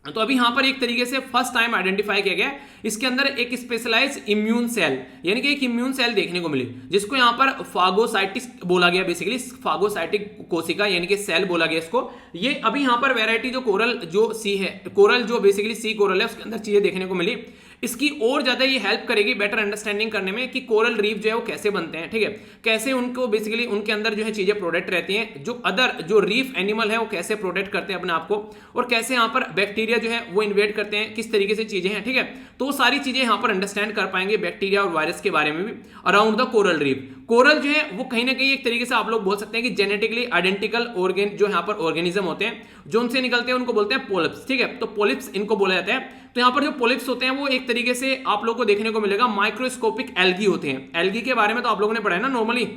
तो अभी यहां पर एक तरीके से फर्स्ट टाइम आइडेंटिफाई किया गया, इसके अंदर एक स्पेशलाइज इम्यून सेल, यानी कि एक इम्यून सेल देखने को मिली, जिसको यहां पर फागोसाइटिस बोला गया, बेसिकली फागोसाइटिक कोशिका यानी कि सेल बोला गया इसको। ये अभी यहां पर वैरायटी जो कोरल जो सी है, कोरल जो बेसिकली सी कोरल है, उसके अंदर चीजें देखने को मिली। इसकी और ज्यादा ये हेल्प करेगी बेटर अंडरस्टैंडिंग करने में कि कोरल रीफ जो है वो कैसे बनते हैं, ठीक है, कैसे उनको बेसिकली उनके अंदर जो है चीजें प्रोटेक्ट रहती हैं, जो अदर जो रीफ एनिमल है वो कैसे प्रोटेक्ट करते हैं अपने आप को, और कैसे यहाँ पर बैक्टीरिया जो है वो इन्वेड करते हैं, किस तरीके से चीजें हैं, ठीक है। तो वो सारी चीजें यहाँ पर अंडरस्टैंड कर पाएंगे बैक्टीरिया और वायरस के बारे में भी around the coral reef. Coral जो है वो कहीं ना कहीं एक तरीके से आप लोग बोल सकते हैं कि जेनेटिकली आइडेंटिकल ऑर्गेन जो यहाँ पर ऑर्गेनिज्म होते हैं, जो उनसे निकलते हैं उनको बोलते हैं पोलिप्स, ठीक है। तो पोलिप्स इनको बोला जाता है। तो यहाँ पर जो पोलिप्स होते हैं वो एक तरीके से आप लोगों को देखने को मिलेगा माइक्रोस्कोपिक एल्गी होते हैं। एल्गी के बारे में तो आप लोगों ने पढ़ा है ना नॉर्मली,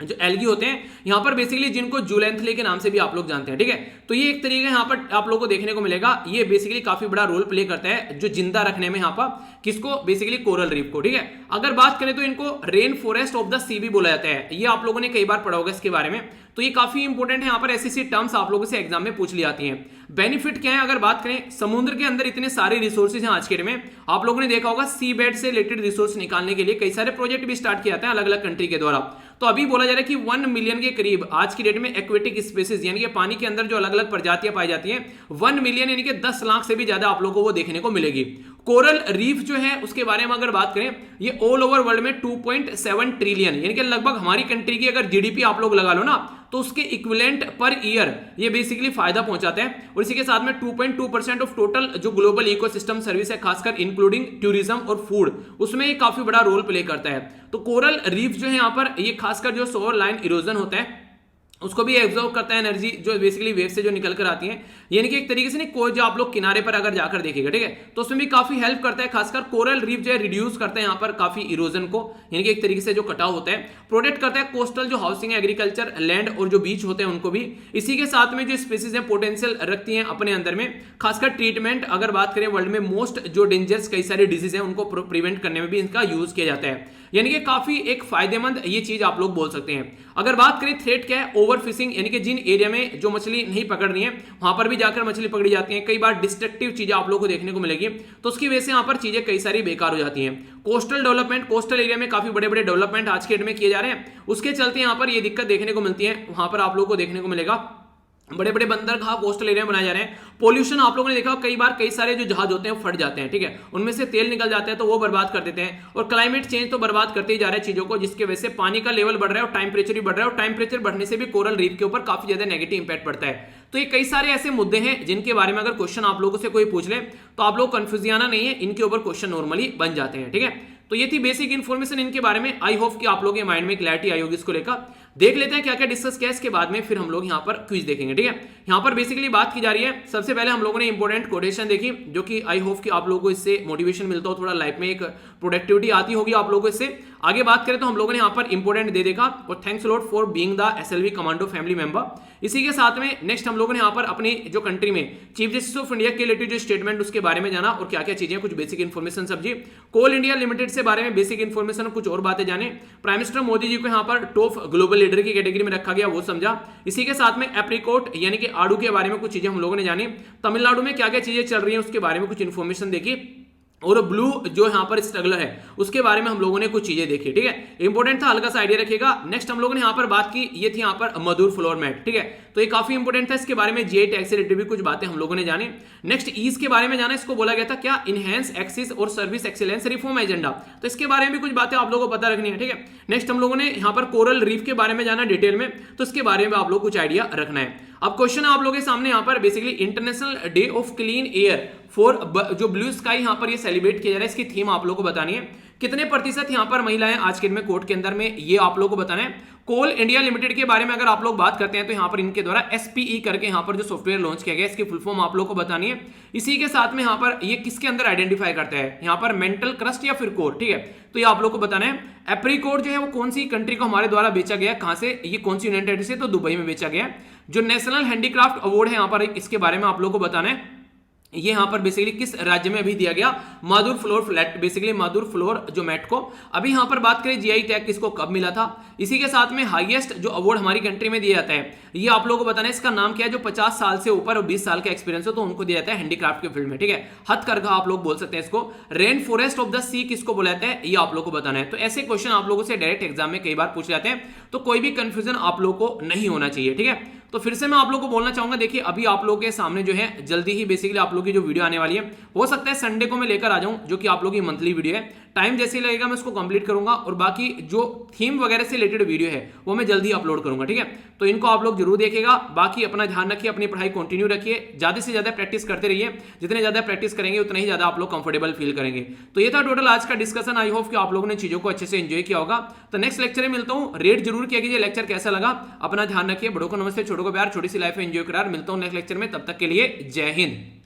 जो एल्गी होते हैं यहाँ पर बेसिकली जिनको जूलेंथले के नाम से भी आप लोग जानते हैं, ठीक है। तो ये एक तरीके यहाँ पर आप लोगों को देखने को मिलेगा, ये बेसिकली काफी बड़ा रोल प्ले करता है जो जिंदा रखने में यहाँ पर किसको, बेसिकली कोरल रीफ को, ठीक है। अगर बात करें तो इनको रेन फॉरेस्ट ऑफ द सी भी बोला जाता है, ये आप लोगों ने कई बार पढ़ा होगा इसके बारे में। तो ये काफी इंपॉर्टेंट है, यहाँ पर ऐसी टर्म्स आप लोगों से एग्जाम में पूछ ली जाती हैं। बेनिफिट क्या है अगर बात करें, समुद्र के अंदर इतने सारे रिसोर्सेज हैं आज के डेट में, आप लोगों ने देखा होगा सी बेड से रिलेटेड रिसोर्स निकालने के लिए कई सारे प्रोजेक्ट भी स्टार्ट किए जाते हैं अलग अलग कंट्री के द्वारा। तो अभी बोला जा रहा है कि 1 मिलियन के करीब आज की डेट में एक्वेटिक स्पीसीज यानी कि पानी के अंदर जो अलग अलग प्रजातियां पाई जाती हैं, 1 मिलियन यानी कि 10 लाख से भी ज्यादा आप लोगों को वो देखने को मिलेगी। कोरल रीफ जो है उसके बारे में अगर बात करें, ये ऑल ओवर वर्ल्ड में 2.7 ट्रिलियन यानी कि लगभग हमारी कंट्री की अगर जीडीपी आप लोग लगा लो ना, तो उसके इक्विवेलेंट पर ईयर ये बेसिकली फायदा पहुंचाते हैं। और इसी के साथ में 2.2% ऑफ टोटल जो ग्लोबल इकोसिस्टम सर्विस है, खासकर इंक्लूडिंग टूरिज्म और फूड, उसमें ये काफी बड़ा रोल प्ले करता है। तो कोरल रीफ जो है यहाँ पर, ये खासकर जो शोर लाइन इरोजन होता है उसको भी एब्जॉर्व करता है एनर्जी जो बेसिकली वेव से जो निकल कर आती है, यानी कि एक तरीके से नहीं, कोई जो आप लोग किनारे पर अगर जाकर देखेगा, ठीक है, तो उसमें भी काफी हेल्प करता है। खासकर कोरल रीफ जो है रिड्यूस करता है यहाँ पर काफी इरोजन को, यानी कि एक तरीके से जो कटाव होता है, प्रोटेक्ट करता है कोस्टल जो हाउसिंग, एग्रीकल्चर, लैंड और जो बीच होते हैं उनको भी। इसी के साथ में जो स्पीसीज है पोटेंशियल रखती है अपने अंदर में, खासकर ट्रीटमेंट अगर बात करें वर्ल्ड में मोस्ट जो डेंजरस कई सारे डिजीज है उनको प्रिवेंट करने में भी इनका यूज किया जाता है, यानी कि काफी एक फायदेमंद ये चीज आप लोग बोल सकते हैं। अगर बात करें थ्रेट क्या है, ओवर फिशिंग, यानी कि जिन एरिया में जो मछली नहीं पकड़ रही है वहां पर भी जाकर मछली पकड़ी जाती है, कई बार डिस्ट्रक्टिव चीजें आप लोग को देखने को मिलेगी, तो उसकी वजह से यहाँ पर चीजें कई सारी बेकार हो जाती हैं। कोस्टल डेवलपमेंट, कोस्टल एरिया में काफी बड़े बड़े डेवलपमेंट आज के डेट में किए जा रहे हैं, उसके चलते यहाँ पर ये दिक्कत देखने को मिलती है। वहां पर आप लोग को देखने को मिलेगा बड़े बड़े बंदरगाह कोस्टल एरिया में बनाए जा रहे हैं। पोल्यूशन आप लोगों ने देखा कई बार, कई सारे जो जहाज होते हैं फट जाते हैं, ठीक है, उनमें से तेल निकल जाता है तो वो बर्बाद कर देते हैं। और क्लाइमेट चेंज तो बर्बाद करते ही जा रहे हैं चीजों को, जिसकी वजह से पानी का लेवल बढ़ रहा है और टेम्परेचर भी बढ़ रहा है, और टेम्परेचर बढ़ने से भी कोरल रीफ के ऊपर काफी ज्यादा नेगेटिव इंपैक्ट पड़ता है। तो ये कई सारे ऐसे मुद्दे हैं जिनके बारे में अगर क्वेश्चन आप लोगों से कोई पूछ ले तो आप लोग कंफ्यूजियाना नहीं है, इनके ऊपर क्वेश्चन नॉर्मली बन जाते हैं, ठीक है। तो ये थी बेसिक इन्फॉर्मेशन इनके बारे में। आई होप कि आप लोगों के माइंड में क्लैरिटी आई होगी इसको लेकर। देख लेते हैं क्या क्या डिस्कस किया, इसके बाद में फिर हम लोग यहाँ पर क्विज देखेंगे, ठीक है। यहाँ पर बेसिकली बात की जा रही है, सबसे पहले हम लोगों ने इंपॉर्टेंट कोटेशन देखी, जो कि आई होप कि आप लोगों को इससे मोटिवेशन मिलता हो, थोड़ा लाइफ में एक प्रोडक्टिविटी आती होगी आप लोगों को इससे। आगे बात करें तो हम लोगों ने यहाँ पर इंपॉर्टेंट दे देखा, और thanks lot for being the SLV commando family member. इसी के साथ में नेक्स्ट हम लोगों ने यहाँ पर अपनी जो कंट्री में चीफ जस्टिस ऑफ इंडिया के रिलेटेड जो स्टेटमेंट उसके बारे में जाना, और क्या क्या चीजें, कुछ बेसिक इन्फॉर्मेशन सब्जी, कोल इंडिया लिमिटेड से बारे में बेसिक इन्फॉर्मेशन, कुछ और बातें जाने, प्राइम मिनिस्टर मोदी जी को यहाँ पर टॉप ग्लोबल लीडर की कैटेगरी में रखा गया वो समझा। इसी के साथ में एप्रिकॉट यानी कि आड़ू के बारे में कुछ चीजें हम लोगों ने जानी, तमिलनाडु में क्या क्या चीजें चल रही हैं उसके बारे में कुछ इन्फॉर्मेशन देखी, और ब्लू जो यहाँ पर स्ट्रगलर है उसके बारे में हम लोगों ने कुछ चीजें देखी, ठीक है। इंपॉर्टेंट था, हल्का सा आइडिया रखिएगा। नेक्स्ट हम लोगों ने यहाँ पर बात की, ये थी यहाँ पर मधुर फ्लोर मैट, ठीक है, तो ये काफी इंपॉर्टेंट था, इसके बारे में जीआई टैग से रिलेटेड भी कुछ बातें हम लोगों ने जाने। नेक्स्ट ईज के बारे में जाना, इसको बोला गया था क्या, इनहेंस एक्सेस और सर्विस एक्सीलेंस रिफॉर्म एजेंडा, तो इसके बारे में भी कुछ बातें आप लोगों को पता रखनी है, ठीक है। नेक्स्ट हम लोगों ने यहाँ पर कोरल रीफ के बारे में जाना डिटेल में, तो इसके बारे में आप लोग कुछ आइडिया रखना है। अब क्वेश्चन है आप लोगों के सामने यहाँ पर, basically international day of clean air for जो ब्लू स्काई यहाँ पर ये सेलिब्रेट किया जा रहा है, इसकी थीम आप लोगों को बतानी है। कितने प्रतिशत यहाँ पर महिलाएं आज के दिन में कोर्ट के अंदर में, ये आप लोगों को बताना है। कोल इंडिया लिमिटेड के बारे में अगर आप लोग बात करते हैं तो यहाँ पर इनके द्वारा एसपीई करके यहाँ पर जो सॉफ्टवेयर लॉन्च किया गया, इसकी फुल फॉर्म आप लोग को बतानी है। इसी के साथ में यहाँ पर ये किसके अंदर आइडेंटिफाई करता है, यहाँ पर मेंटल क्रस्ट या फिर कोर, ठीक है, तो ये आप लोग को बताना है। एप्रिकॉट जो है वो कौन सी कंट्री को हमारे द्वारा बेचा गया, कहां से, ये कौन सी यूनाइटेड से, तो दुबई में बेचा गया। जो नेशनल हैंडीक्राफ्ट अवार्ड है यहाँ पर, इसके बारे में आप लोग को बताना है, ये यहां पर बेसिकली किस राज्य में अभी दिया गया, माधुर फ्लोर फ्लैट, बेसिकली माधुर फ्लोर जो मैट को। अभी यहां पर बात करें जीआई टैग किसको कब मिला था। इसी के साथ में हाईएस्ट जो अवार्ड हमारी कंट्री में दिया जाता है, ये आप लोगों को बताना है, इसका नाम क्या है, जो 50 साल से ऊपर और 20 साल का एक्सपीरियंस हो तो उनको दिया जाता है हैंडीक्राफ्ट के फील्ड में, ठीक है। हथकरघा आप लोग बोल सकते हैं इसको। रेन फॉरेस्ट ऑफ द सी किसको बोला जाता है, ये आप लोग को बताना है। तो ऐसे क्वेश्चन आप लोगों से डायरेक्ट एग्जाम में कई बार पूछ जाते हैं, तो कोई भी कंफ्यूजन आप लोग को नहीं होना चाहिए, ठीक है। तो फिर से मैं आप लोगों को बोलना चाहूंगा, देखिए अभी आप लोगों के सामने जो है जल्दी ही बेसिकली आप लोगों की जो वीडियो आने वाली है, हो सकता है संडे को मैं लेकर आ जाऊं, जो कि आप लोगों की मंथली वीडियो है। टाइम जैसे ही लगेगा मैं उसको कंप्लीट करूंगा, और बाकी जो थीम वगैरह से रिलेटेड वीडियो है वो मैं जल्दी अपलोड करूंगा, ठीक है। तो इनको आप लोग जरूर देखिएगा। बाकी अपना ध्यान रखिए, अपनी पढ़ाई कंटिन्यू रखिए, ज्यादा से ज्यादा प्रैक्टिस करते रहिए, जितने ज्यादा प्रैक्टिस करेंगे उतना ही ज्यादा आप लोग कंफर्टेबल फील करेंगे। तो ये था टोटल आज का डिस्कशन। आई होप कि आप लोगों ने चीजों को अच्छे से एंजॉय किया होगा। तो नेक्स्ट लेक्चर में मिलता हूँ, रेट जरूर किया कीजिए लेक्चर कैसा लगा। अपना ध्यान रखिए, बड़ों को नमस्ते, छोटों को प्यार, छोटी सी लाइफ एंजॉय करार। मिलता हूँ नेक्स्ट लेक्चर में, तब तक के लिए जय हिंद।